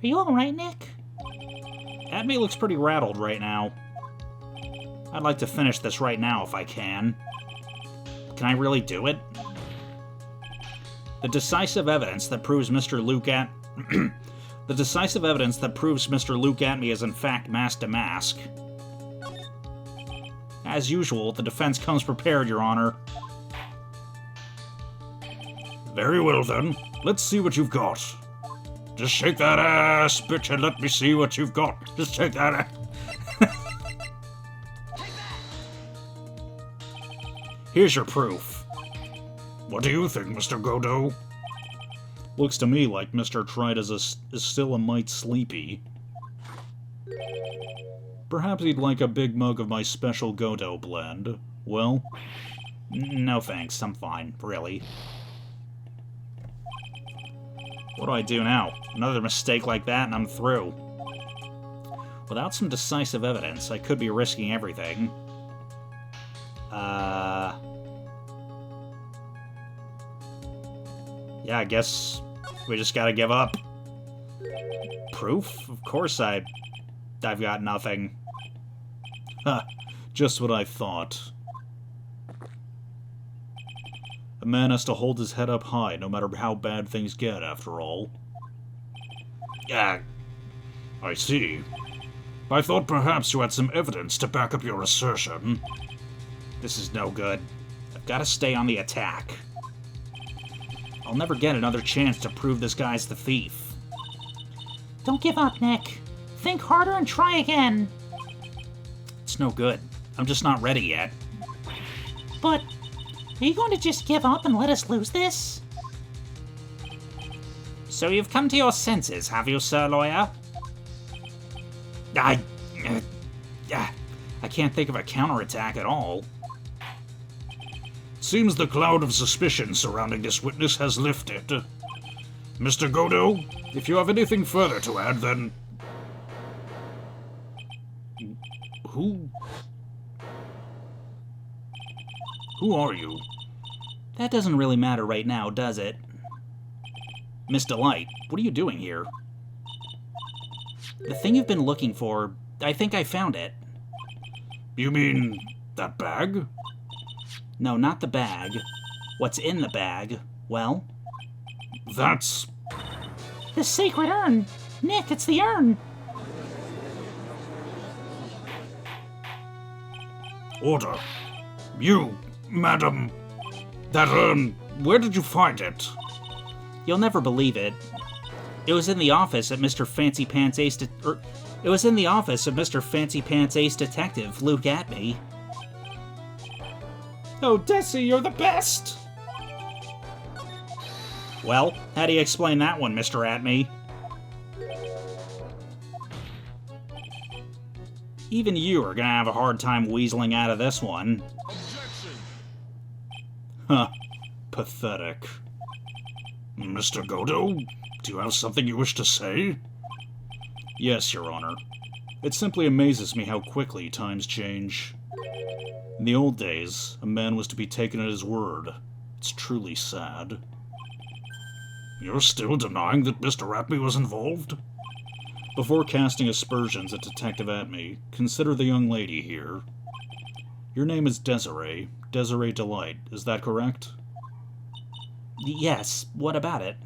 Are you alright, Nick? Atme looks pretty rattled right now. I'd like to finish this right now if I can. Can I really do it? The decisive evidence that proves Mr. Luke The decisive evidence that proves Mr. Luke Atme is in fact mask to mask. As usual, the defense comes prepared, Your Honor. Very well then, let's see what you've got. Just shake that ass, bitch, and let me see what you've got. Just shake that ass. Here's your proof. What do you think, Mr. Godot? Looks to me like Mr. Trite is still a mite sleepy. Perhaps he'd like a big mug of my special Godot blend. Well? No thanks, I'm fine, really. What do I do now? Another mistake like that and I'm through. Without some decisive evidence, I could be risking everything. Yeah, I guess we just gotta give up. Proof? Of course I've got nothing. Ha! Just what I thought. A man has to hold his head up high, no matter how bad things get, after all. Yeah, I see. I thought perhaps you had some evidence to back up your assertion. This is no good. I've got to stay on the attack. I'll never get another chance to prove this guy's the thief. Don't give up, Nick. Think harder and try again. It's no good. I'm just not ready yet. But, are you going to just give up and let us lose this? So you've come to your senses, have you, Sir Lawyer? I can't think of a counterattack at all. Seems the cloud of suspicion surrounding this witness has lifted. Mr. Godot, if you have anything further to add, then... Who are you? That doesn't really matter right now, does it? Miss Delight, what are you doing here? The thing you've been looking for, I think I found it. You mean that bag? No, not the bag. What's in the bag? Well? That's... The sacred urn! Nick, it's the urn! Order. You, madam. That urn, where did you find it? You'll never believe it. It was in the office at Mr. Fancy Pants Ace It was in the office of Mr. Fancy Pants Ace Detective Luke Atme. Oh, Desi, you're the best! Well, how do you explain that one, Mr. Atme? Even you are gonna have a hard time weaseling out of this one. Objection! Huh. Pathetic. Mr. Godot, do you have something you wish to say? Yes, Your Honor. It simply amazes me how quickly times change. In the old days, a man was to be taken at his word. It's truly sad. You're still denying that Mr. Atme was involved? Before casting aspersions at Detective Atme, consider the young lady here. Your name is Desiree Delight, is that correct? Yes, what about it?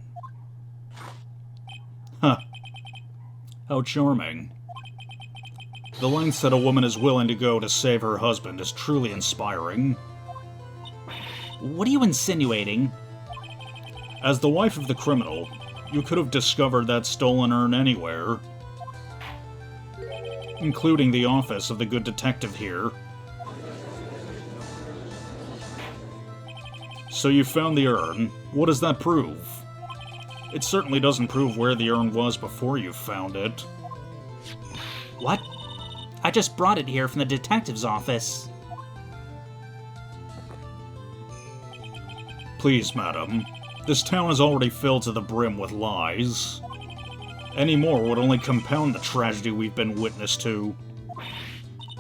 Huh. How charming. The lengths that a woman is willing to go to save her husband is truly inspiring. What are you insinuating? As the wife of the criminal, you could have discovered that stolen urn anywhere, including the office of the good detective here. So you found the urn. What does that prove? It certainly doesn't prove where the urn was before you found it. What? I just brought it here from the detective's office. Please, madam. This town is already filled to the brim with lies. Any more would only compound the tragedy we've been witness to.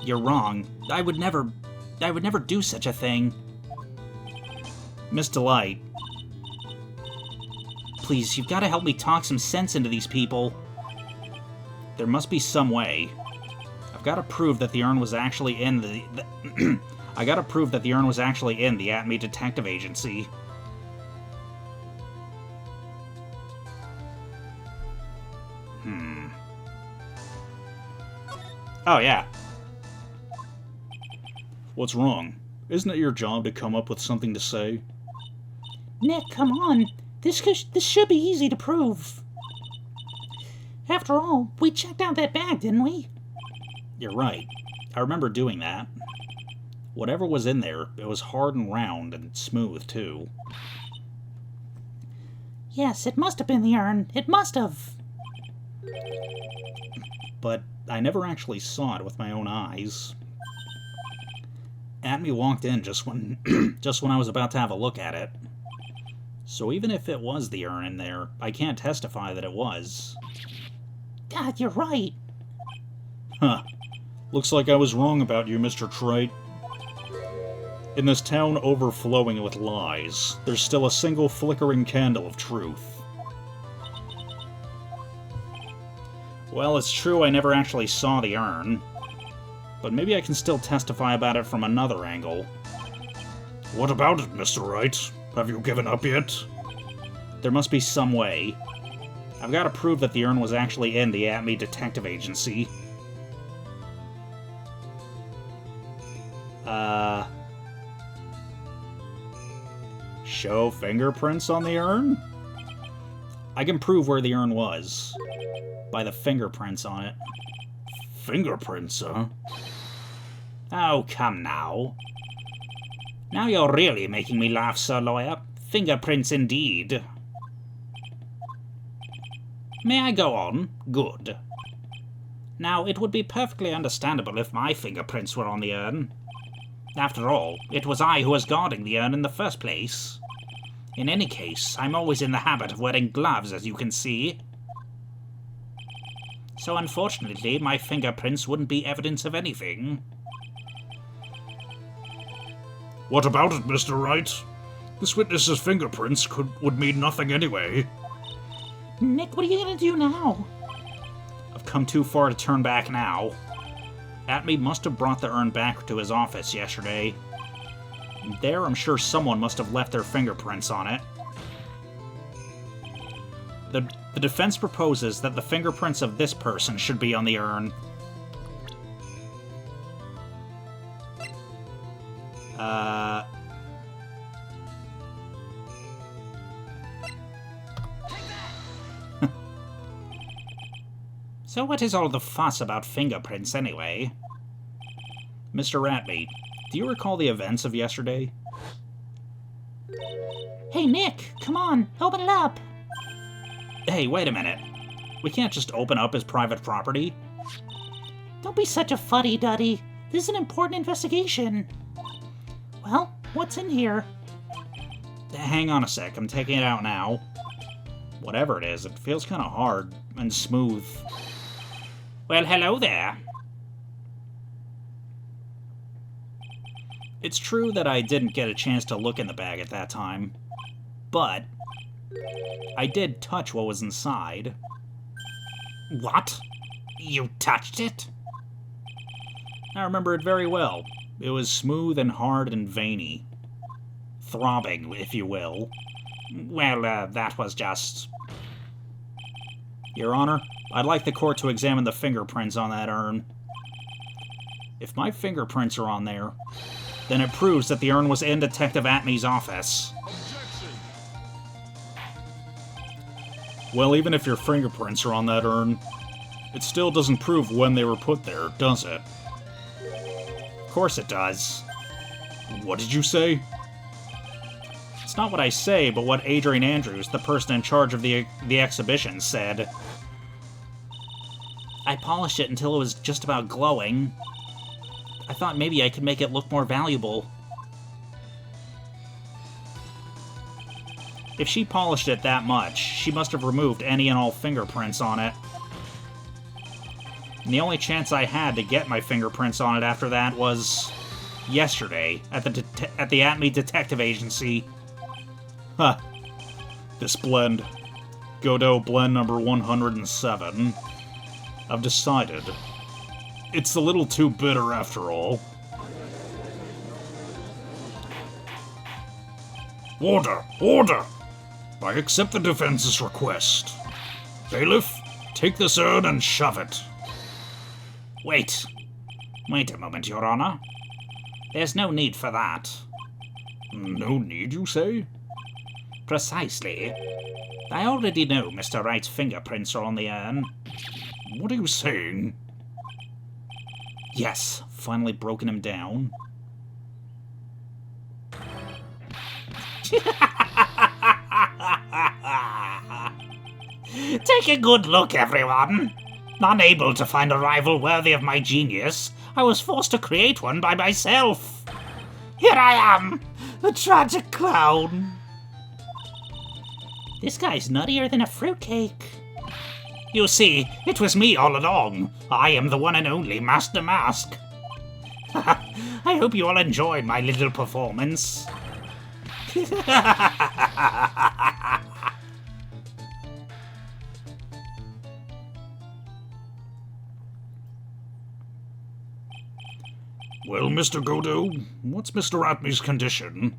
You're wrong. I would never do such a thing. Miss Delight. Please, you've got to help me talk some sense into these people. There must be some way. I've got to prove that the urn was actually in the I got to prove that the urn was actually in the Atme Detective Agency. Oh, yeah. What's wrong? Isn't it your job to come up with something to say? Nick, come on. This should be easy to prove. After all, we checked out that bag, didn't we? You're right. I remember doing that. Whatever was in there, it was hard and round and smooth, too. Yes, it must have been the urn. It must have. But I never actually saw it with my own eyes. Atme walked in just when I was about to have a look at it. So even if it was the urn in there, I can't testify that it was. God, you're right. Huh. Looks like I was wrong about you, Mr. Trite. In this town overflowing with lies, there's still a single flickering candle of truth. Well, it's true I never actually saw the urn. But maybe I can still testify about it from another angle. What about it, Mr. Wright? Have you given up yet? There must be some way. I've got to prove that the urn was actually in the Atme Detective Agency. Show fingerprints on the urn? I can prove where the urn was. By the fingerprints on it. Fingerprints, huh? Oh, come now. Now you're really making me laugh, Sir Lawyer. Fingerprints indeed. May I go on? Good. Now, it would be perfectly understandable if my fingerprints were on the urn. After all, it was I who was guarding the urn in the first place. In any case, I'm always in the habit of wearing gloves, as you can see. So unfortunately, my fingerprints wouldn't be evidence of anything. What about it, Mr. Wright? This witness's fingerprints would mean nothing anyway. Nick, what are you gonna do now? I've come too far to turn back now. Atme must have brought the urn back to his office yesterday. There, I'm sure someone must have left their fingerprints on it. The defense proposes that the fingerprints of this person should be on the urn. So what is all the fuss about fingerprints, anyway? Mr. Ratby, do you recall the events of yesterday? Hey, Nick, come on, open it up. Hey, wait a minute. We can't just open up his private property. Don't be such a fuddy-duddy. This is an important investigation. Well, what's in here? Hang on a sec, I'm taking it out now. Whatever it is, it feels kind of hard and smooth. Well, hello there. It's true that I didn't get a chance to look in the bag at that time, but I did touch what was inside. What? You touched it? I remember it very well. It was smooth and hard and veiny. Throbbing, if you will. Well, that was just... Your Honor, I'd like the court to examine the fingerprints on that urn. If my fingerprints are on there, then it proves that the urn was in Detective Atme's office. Well, even if your fingerprints are on that urn, it still doesn't prove when they were put there, does it? Of course it does. What did you say? It's not what I say, but what Adrian Andrews, the person in charge of the exhibition, said. I polished it until it was just about glowing. I thought maybe I could make it look more valuable. If she polished it that much, she must have removed any and all fingerprints on it. And the only chance I had to get my fingerprints on it after that was yesterday at the Atme Detective Agency. Huh. This blend, Godot blend number 107, I've decided it's a little too bitter after all. Order! Order! I accept the defense's request. Bailiff, take this urn and shove it. Wait a moment, Your Honor. There's no need for that. No need, you say? Precisely. I already know Mr. Wright's fingerprints are on the urn. What are you saying? Yes, finally broken him down. Take a good look, everyone. Unable to find a rival worthy of my genius, I was forced to create one by myself. Here I am, the tragic clown. This guy's nuttier than a fruitcake. You see, it was me all along. I am the one and only Master Mask. I hope you all enjoyed my little performance. Well, Mr. Godot, what's Mr. Atme's condition?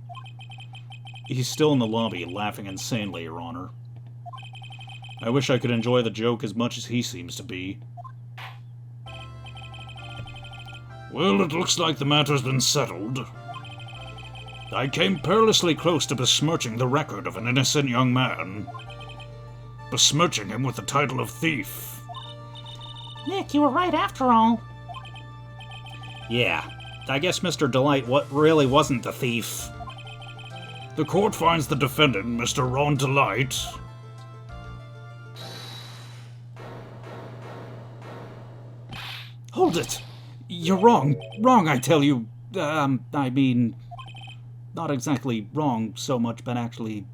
He's still in the lobby, laughing insanely, Your Honor. I wish I could enjoy the joke as much as he seems to be. Well, it looks like the matter's been settled. I came perilously close to besmirching the record of an innocent young man. Besmirching him with the title of thief. Nick, you were right after all. Yeah, I guess Mr. Delight really wasn't the thief. The court finds the defendant, Mr. Ron Delight. Hold it! You're wrong. Wrong, I tell you. I mean, not exactly wrong so much, but actually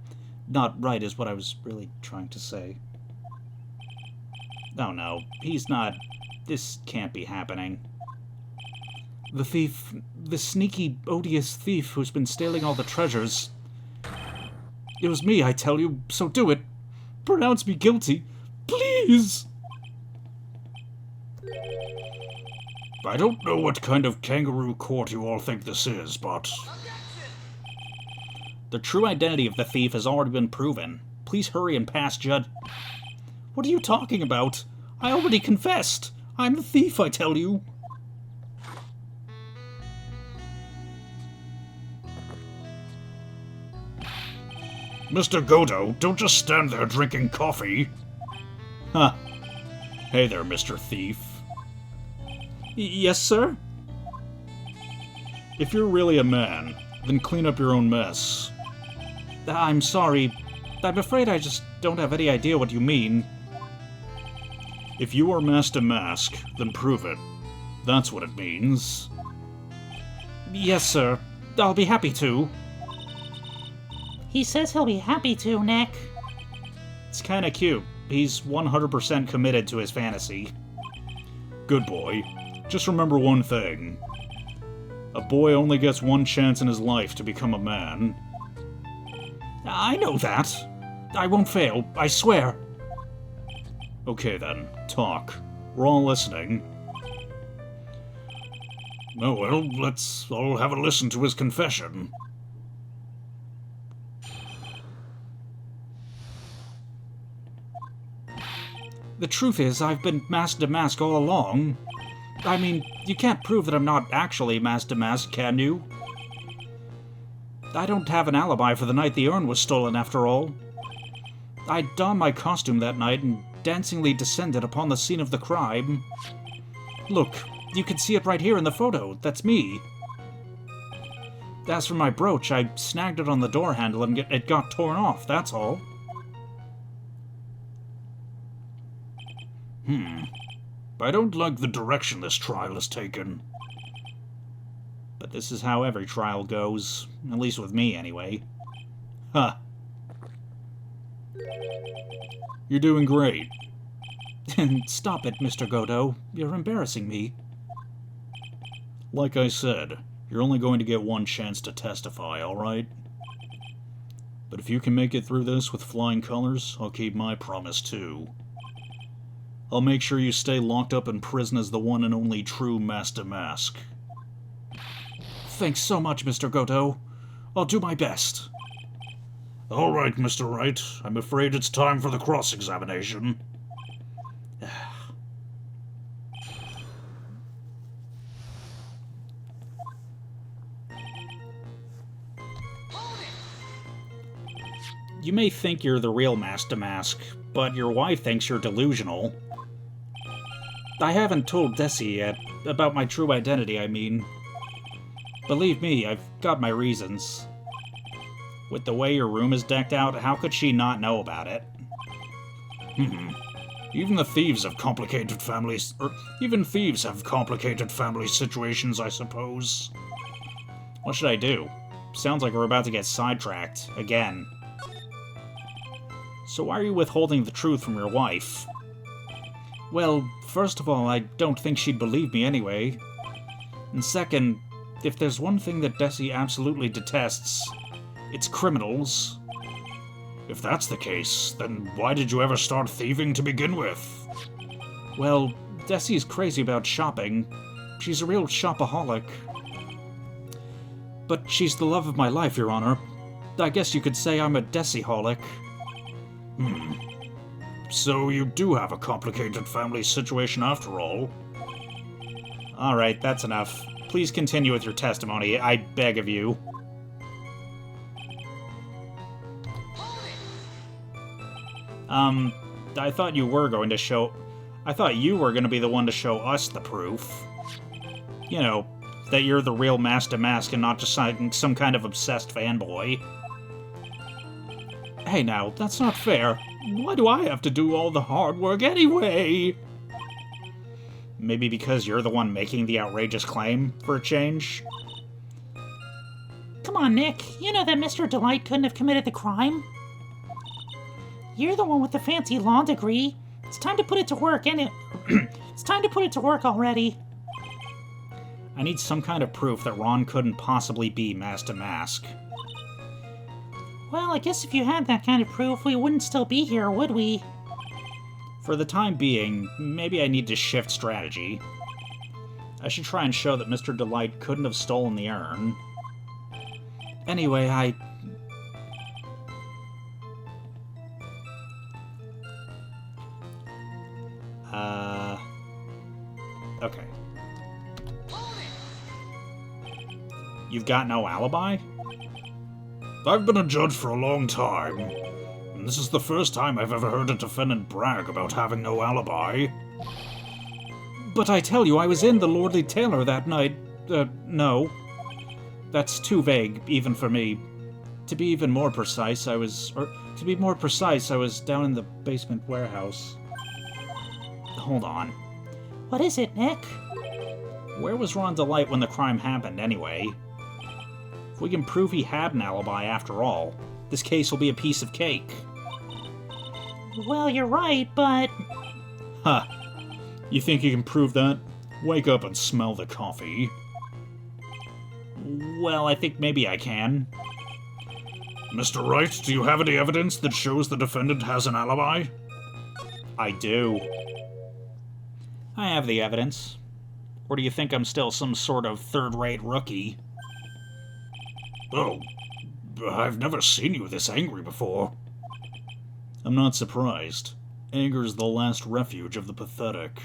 not right is what I was really trying to say. Oh no, he's not. This can't be happening. The thief, the sneaky, odious thief who's been stealing all the treasures. It was me, I tell you, so do it. Pronounce me guilty. Please! I don't know what kind of kangaroo court you all think this is, but... The true identity of the thief has already been proven. Please hurry and pass judge... What are you talking about? I already confessed. I'm the thief, I tell you. Mr. Godot, don't just stand there drinking coffee. Huh. Hey there, Mr. Thief. Yes, sir? If you're really a man, then clean up your own mess. I'm sorry. I'm afraid I just don't have any idea what you mean. If you are Master Mask, then prove it. That's what it means. Yes, sir. I'll be happy to. He says he'll be happy to, Nick. It's kinda cute. He's 100% committed to his fantasy. Good boy. Just remember one thing. A boy only gets one chance in his life to become a man. I know that. I won't fail, I swear. Okay then, talk. We're all listening. Oh well, let's all have a listen to his confession. The truth is, I've been Master Mask all along. I mean, you can't prove that I'm not actually Master Mask, can you? I don't have an alibi for the night the urn was stolen, after all. I donned my costume that night and dancingly descended upon the scene of the crime. Look, you can see it right here in the photo. That's me. As for my brooch, I snagged it on the door handle and it got torn off, that's all. I don't like the direction this trial has taken. But this is how every trial goes. At least with me, anyway. Huh. You're doing great. Stop it, Mr. Godot. You're embarrassing me. Like I said, you're only going to get one chance to testify, alright? But if you can make it through this with flying colors, I'll keep my promise too. I'll make sure you stay locked up in prison as the one and only true Master Mask. Thanks so much, Mr. Godot. I'll do my best. Alright, Mr. Wright. I'm afraid it's time for the cross-examination. You may think you're the real Master Mask, but your wife thinks you're delusional. I haven't told Desi yet, about my true identity, I mean. Believe me, I've got my reasons. With the way your room is decked out, how could she not know about it? Even the thieves have complicated families, even thieves have complicated family situations, I suppose. What should I do? Sounds like we're about to get sidetracked, again. So why are you withholding the truth from your wife? Well, first of all, I don't think she'd believe me anyway. And second, if there's one thing that Desi absolutely detests, it's criminals. If that's the case, then why did you ever start thieving to begin with? Well, Desi's crazy about shopping. She's a real shopaholic. But she's the love of my life, Your Honor. I guess you could say I'm a Desi-holic. So you do have a complicated family situation after all. Alright, that's enough. Please continue with your testimony, I beg of you. I thought you were going to be the one to show us the proof. You know, that you're the real Master Mask and not just some kind of obsessed fanboy. Hey now, that's not fair. Why do I have to do all the hard work anyway? Maybe because you're the one making the outrageous claim, for a change? Come on, Nick. You know that Mr. Delight couldn't have committed the crime. You're the one with the fancy law degree. It's time to put it to work, it's time to put it to work already. I need some kind of proof that Ron couldn't possibly be Master Mask. Well, I guess if you had that kind of proof, we wouldn't still be here, would we? For the time being, maybe I need to shift strategy. I should try and show that Mr. Delight couldn't have stolen the urn. Anyway, okay. You've got no alibi? I've been a judge for a long time, and this is the first time I've ever heard a defendant brag about having no alibi. But I tell you, I was in the Lordly Tailor that night. No. That's too vague, even for me. To be more precise, I was down in the basement warehouse. Hold on. What is it, Nick? Where was Ron Delight when the crime happened, anyway? If we can prove he had an alibi after all, this case will be a piece of cake. Well, you're right, but... Huh. You think you can prove that? Wake up and smell the coffee. Well, I think maybe I can. Mr. Wright, do you have any evidence that shows the defendant has an alibi? I do. I have the evidence. Or do you think I'm still some sort of third-rate rookie? Oh, I've never seen you this angry before. I'm not surprised. Anger is the last refuge of the pathetic.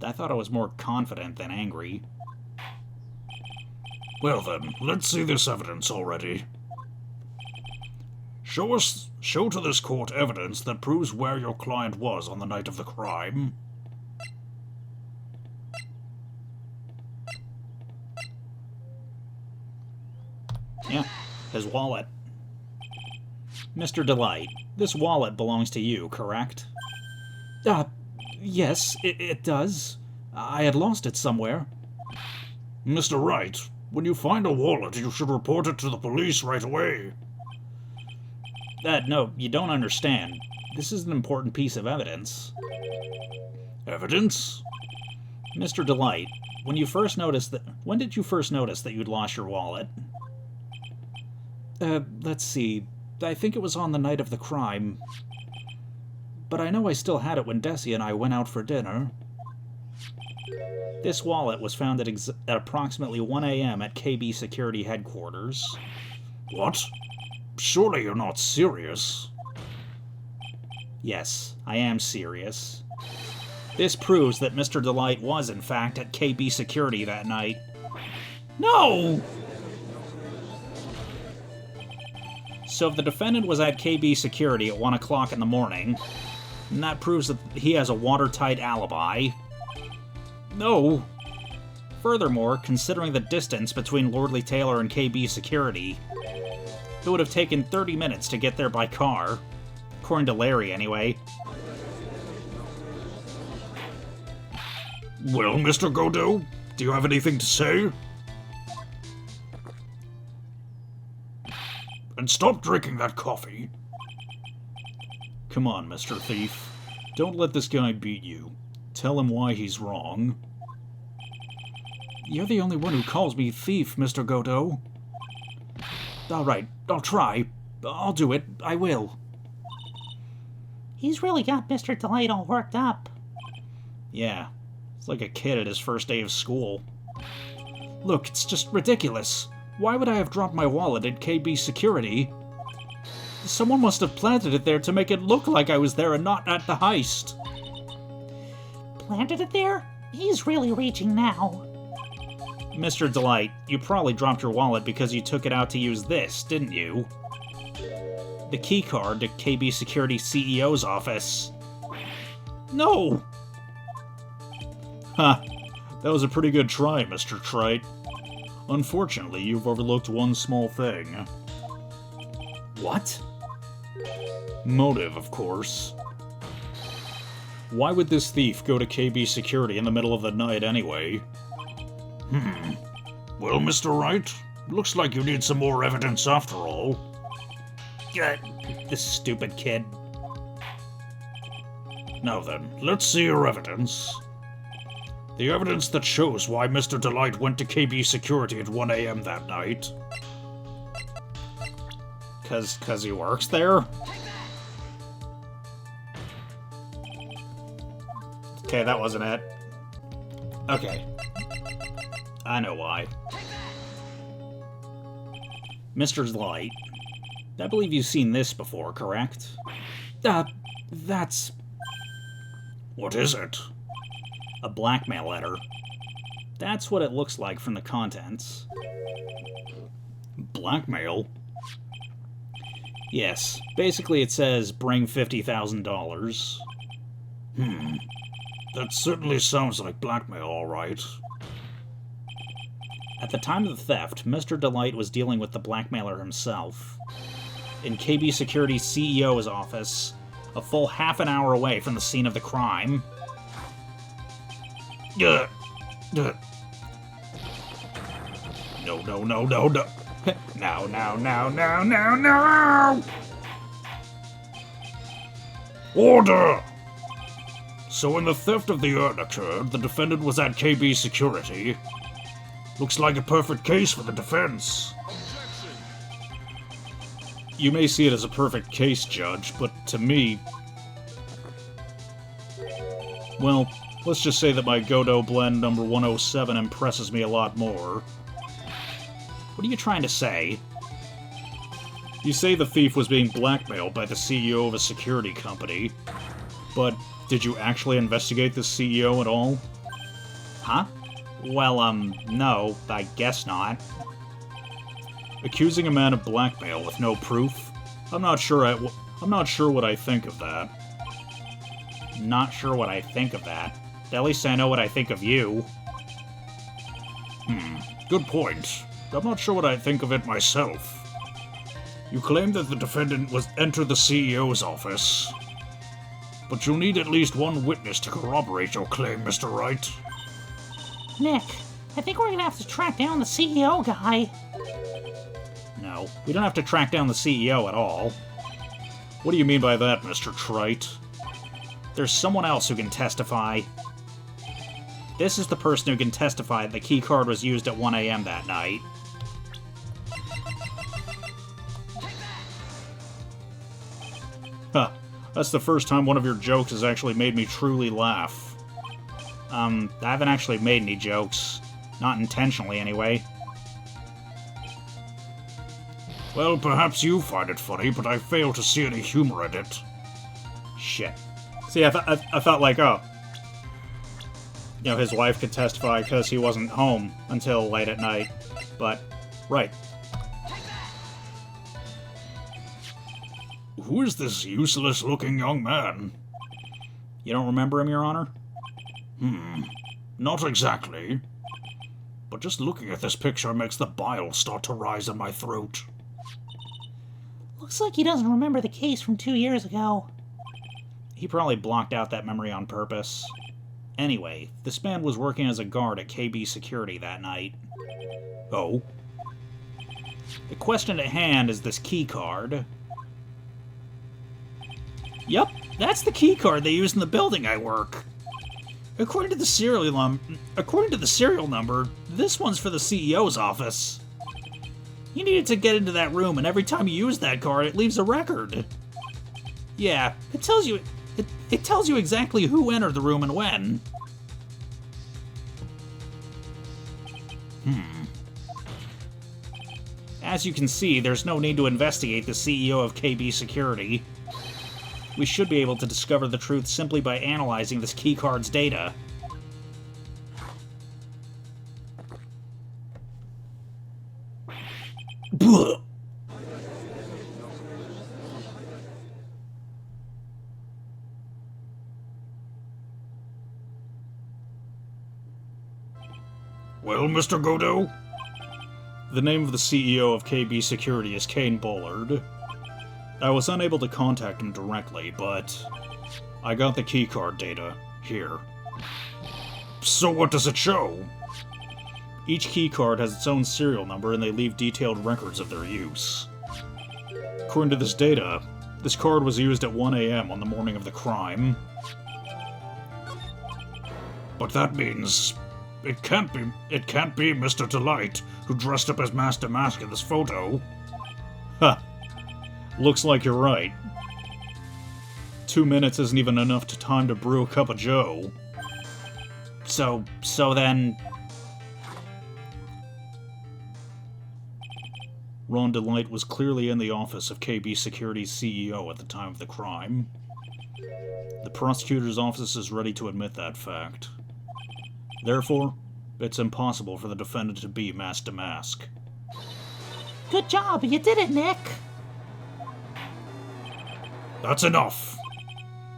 I thought I was more confident than angry. Well then, let's see this evidence already. Show to this court evidence that proves where your client was on the night of the crime. Yeah, his wallet. Mr. Delight, this wallet belongs to you, correct? Yes, it does. I had lost it somewhere. Mr. Wright, when you find a wallet, you should report it to the police right away. No, you don't understand. This is an important piece of evidence. Evidence? Mr. Delight, when did you first notice that you'd lost your wallet? Let's see. I think it was on the night of the crime. But I know I still had it when Desi and I went out for dinner. This wallet was found at approximately 1 a.m. at KB Security Headquarters. What? Surely you're not serious. Yes, I am serious. This proves that Mr. Delight was, in fact, at KB Security that night. No! So if the defendant was at KB Security at 1 o'clock in the morning, and that proves that he has a watertight alibi. No. Furthermore, considering the distance between Lordly Taylor and KB Security, it would have taken 30 minutes to get there by car. According to Larry, anyway. Well, Mr. Godot, do you have anything to say? And stop drinking that coffee. Come on, Mr. Thief. Don't let this guy beat you. Tell him why he's wrong. You're the only one who calls me thief, Mr. Godot. Alright, I'll try. I'll do it. I will. He's really got Mr. Delight all worked up. Yeah. It's like a kid at his first day of school. Look, it's just ridiculous. Why would I have dropped my wallet at KB Security? Someone must have planted it there to make it look like I was there and not at the heist. Planted it there? He's really reaching now. Mr. Delight, you probably dropped your wallet because you took it out to use this, didn't you? The keycard to KB Security CEO's office. No! Ha! That was a pretty good try, Mr. Trite. Unfortunately, you've overlooked one small thing. What? Motive, of course. Why would this thief go to KB Security in the middle of the night anyway? Well, Mr. Wright, looks like you need some more evidence after all. This stupid kid. Now then, let's see your evidence. The evidence that shows why Mr. Delight went to KB Security at 1 a.m. that night. Cause he works there? Okay, that wasn't it. Okay. I know why. Mr. Delight, I believe you've seen this before, correct? That's... What is it? A blackmail letter. That's what it looks like from the contents. Blackmail? Yes. Basically it says, bring $50,000. That certainly sounds like blackmail, all right. At the time of the theft, Mr. Delight was dealing with the blackmailer himself. In KB Security's CEO's office, a full half an hour away from the scene of the crime. No. No. No. Order! So when the theft of the urn occurred, the defendant was at KB Security. Looks like a perfect case for the defense. You may see it as a perfect case, Judge, but to me... Well, let's just say that my Godot blend number 107 impresses me a lot more. What are you trying to say? You say the thief was being blackmailed by the CEO of a security company, but did you actually investigate the CEO at all? Huh? Well, no, I guess not. Accusing a man of blackmail with no proof? I'm not sure what I think of that. Not sure what I think of that. At least I know what I think of you. Good point. I'm not sure what I think of it myself. You claim that the defendant was entered the CEO's office, but you'll need at least one witness to corroborate your claim, Mr. Wright. Nick, I think we're gonna have to track down the CEO guy. No, we don't have to track down the CEO at all. What do you mean by that, Mr. Trite? There's someone else who can testify. This is the person who can testify that the keycard was used at 1 a.m. that night. Huh. That's the first time one of your jokes has actually made me truly laugh. I haven't actually made any jokes. Not intentionally, anyway. Well, perhaps you find it funny, but I fail to see any humor in it. Shit. See, I thought like, oh, you know, his wife could testify because he wasn't home until late at night. But, right. Who is this useless-looking young man? You don't remember him, Your Honor? Not exactly. But just looking at this picture makes the bile start to rise in my throat. Looks like he doesn't remember the case from 2 years ago. He probably blocked out that memory on purpose. Anyway, this man was working as a guard at KB Security that night. Oh? The question at hand is this key card. Yup, that's the key card they use in the building I work. According to the serial number, this one's for the CEO's office. You needed to get into that room, and every time you use that card, it leaves a record. Yeah, it tells you exactly who entered the room and when. As you can see, there's no need to investigate the CEO of KB Security. We should be able to discover the truth simply by analyzing this keycard's data. Blah. Well, Mr. Godot? The name of the CEO of KB Security is Kane Bullard. I was unable to contact him directly, but I got the keycard data here. So what does it show? Each keycard has its own serial number and they leave detailed records of their use. According to this data, this card was used at 1 a.m. on the morning of the crime. But that means it can't be Mr. Delight who dressed up as Master Mask in this photo. Huh. Looks like you're right. 2 minutes isn't even enough time to brew a cup of joe. So then... Ron Delight was clearly in the office of KB Security's CEO at the time of the crime. The prosecutor's office is ready to admit that fact. Therefore, it's impossible for the defendant to be Master Mask. Good job, you did it, Nick! That's enough.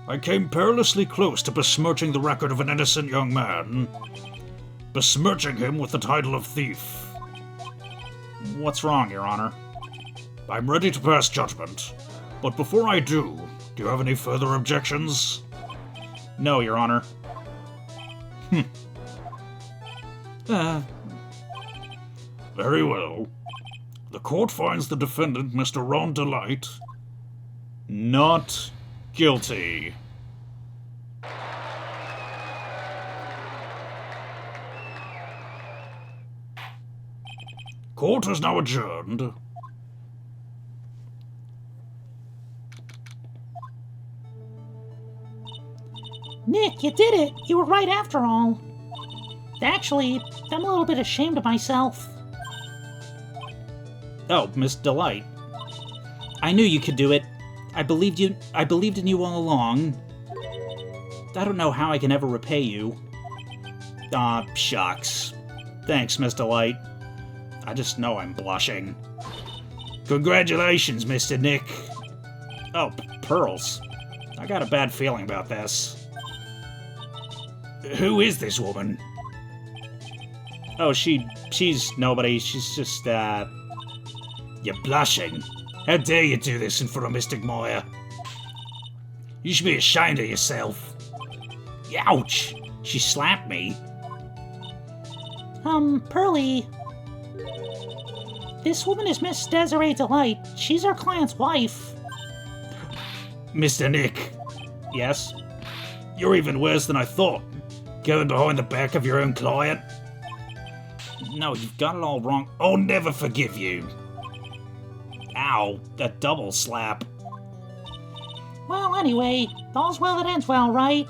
I came perilously close to besmirching the record of an innocent young man. Besmirching him with the title of thief. What's wrong, Your Honor? I'm ready to pass judgment. But before I do you have any further objections? No, Your Honor. Very well. The court finds the defendant, Mr. Ron Delight, not guilty. Court is now adjourned. Nick, you did it! You were right after all. Actually, I'm a little bit ashamed of myself. Oh, Miss Delight. I knew you could do it. I believed in you all along. I don't know how I can ever repay you. Aw, shucks. Thanks, Miss Delight. I just know I'm blushing. Congratulations, Mr. Nick. Oh, Pearls. I got a bad feeling about this. Who is this woman? Oh, she's nobody. She's just, You're blushing. How dare you do this in front of Mr. Moyer? You should be ashamed of yourself. ouch! She slapped me. Pearly. This woman is Miss Desiree Delight. She's our client's wife. Mr. Nick, Yes? you're even worse than I thought. Going behind the back of your own client. No, you've got it all wrong. I'll never forgive you. Ow, that double slap. Well, anyway, all's well that ends well, right?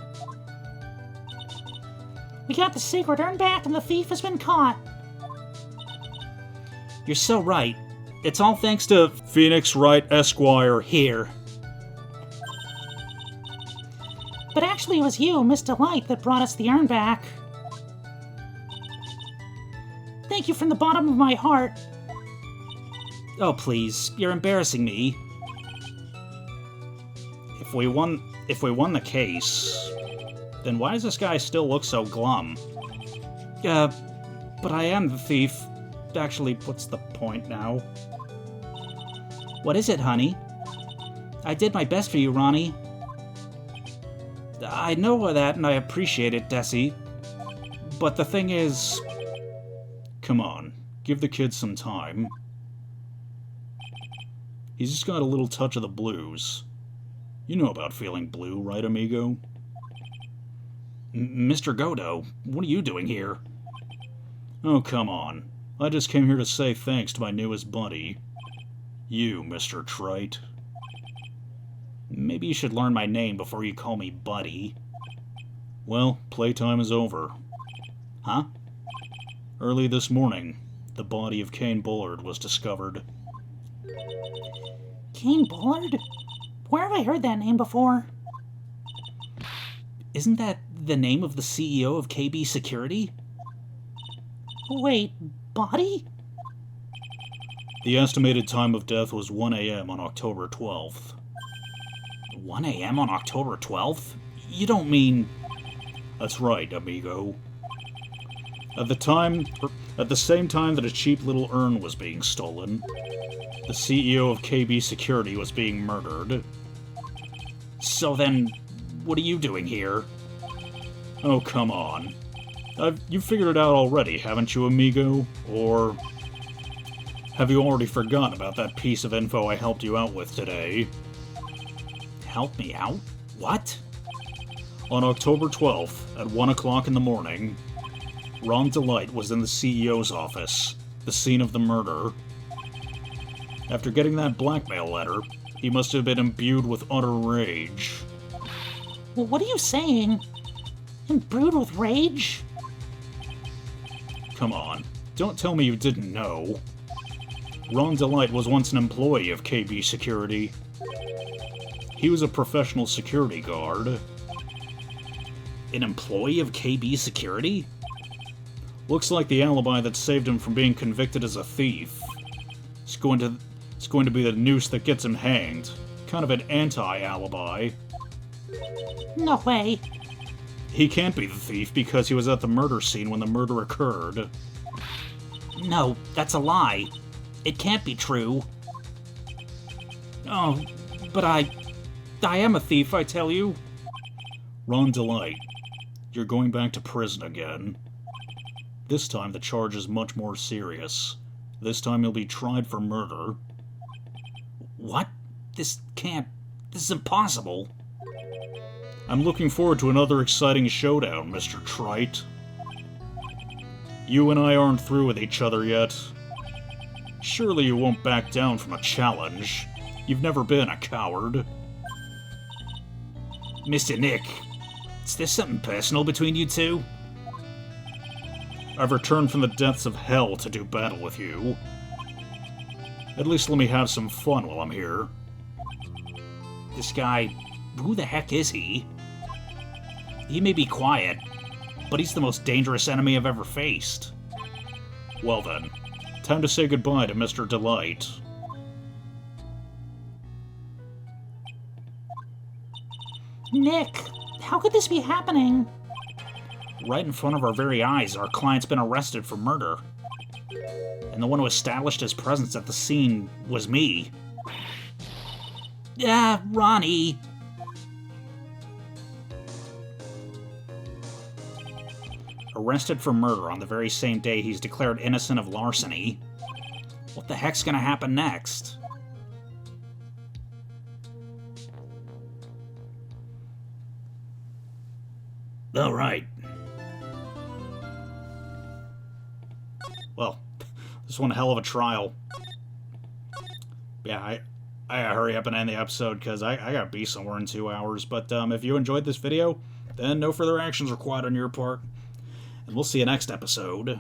We got the secret urn back and the thief has been caught. You're so right. It's all thanks to Phoenix Wright Esquire. here. But actually it was you, Miss Delight, that brought us the urn back. Thank you from the bottom of my heart. Oh, please. You're embarrassing me. If we won the case, then why does this guy still look so glum? But I am the thief. Actually, what's the point now? What is it, honey? I did my best for you, Ronnie. I know that, and I appreciate it, Desi. But the thing is... Come on, give the kid some time. He's just got a little touch of the blues. You know about feeling blue, right, amigo? Mr. Godo, what are you doing here? Oh, come on. I just came here to say thanks to my newest buddy. You, Mr. Trite. Maybe you should learn my name before you call me Buddy. Well, playtime is over. Huh? Early this morning, the body of Kane Bullard was discovered. Kane Bullard? Where have I heard that name before? Isn't that the name of the CEO of KB Security? Wait, body? The estimated time of death was 1 a.m. on October 12th. 1 a.m. on October 12th? You don't mean... That's right, amigo. At the same time that a cheap little urn was being stolen, the CEO of KB Security was being murdered. So then, what are you doing here? Oh, come on. You figured it out already, haven't you, amigo? Or have you already forgotten about that piece of info I helped you out with today? Help me out? What? On October 12th, at 1 o'clock in the morning, Ron Delight was in the CEO's office, the scene of the murder. After getting that blackmail letter, he must have been imbued with utter rage. Well, what are you saying? Imbued with rage? Come on, don't tell me you didn't know. Ron Delight was once an employee of KB Security. He was a professional security guard. An employee of KB Security? Looks like the alibi that saved him from being convicted as a thief. It's going to be the noose that gets him hanged. Kind of an anti-alibi. No way. He can't be the thief because he was at the murder scene when the murder occurred. No, that's a lie. It can't be true. Oh, but I am a thief, I tell you. Ron Delight, you're going back to prison again. This time the charge is much more serious. This time you'll be tried for murder. What? This is impossible. I'm looking forward to another exciting showdown, Mr. Trite. You and I aren't through with each other yet. Surely you won't back down from a challenge. You've never been a coward. Mr. Nick, is there something personal between you two? I've returned from the depths of hell to do battle with you. At least let me have some fun while I'm here. This guy, who the heck is he? He may be quiet, but he's the most dangerous enemy I've ever faced. Well then, time to say goodbye to Mr. Delight. Nick, how could this be happening? Right in front of our very eyes, our client's been arrested for murder. And the one who established his presence at the scene was me. Yeah, Ronnie. Arrested for murder on the very same day he's declared innocent of larceny. What the heck's gonna happen next? All right. Well, this one hell of a trial. Yeah, I gotta hurry up and end the episode because I gotta be somewhere in 2 hours. But if you enjoyed this video, then no further actions required on your part. And we'll see you next episode.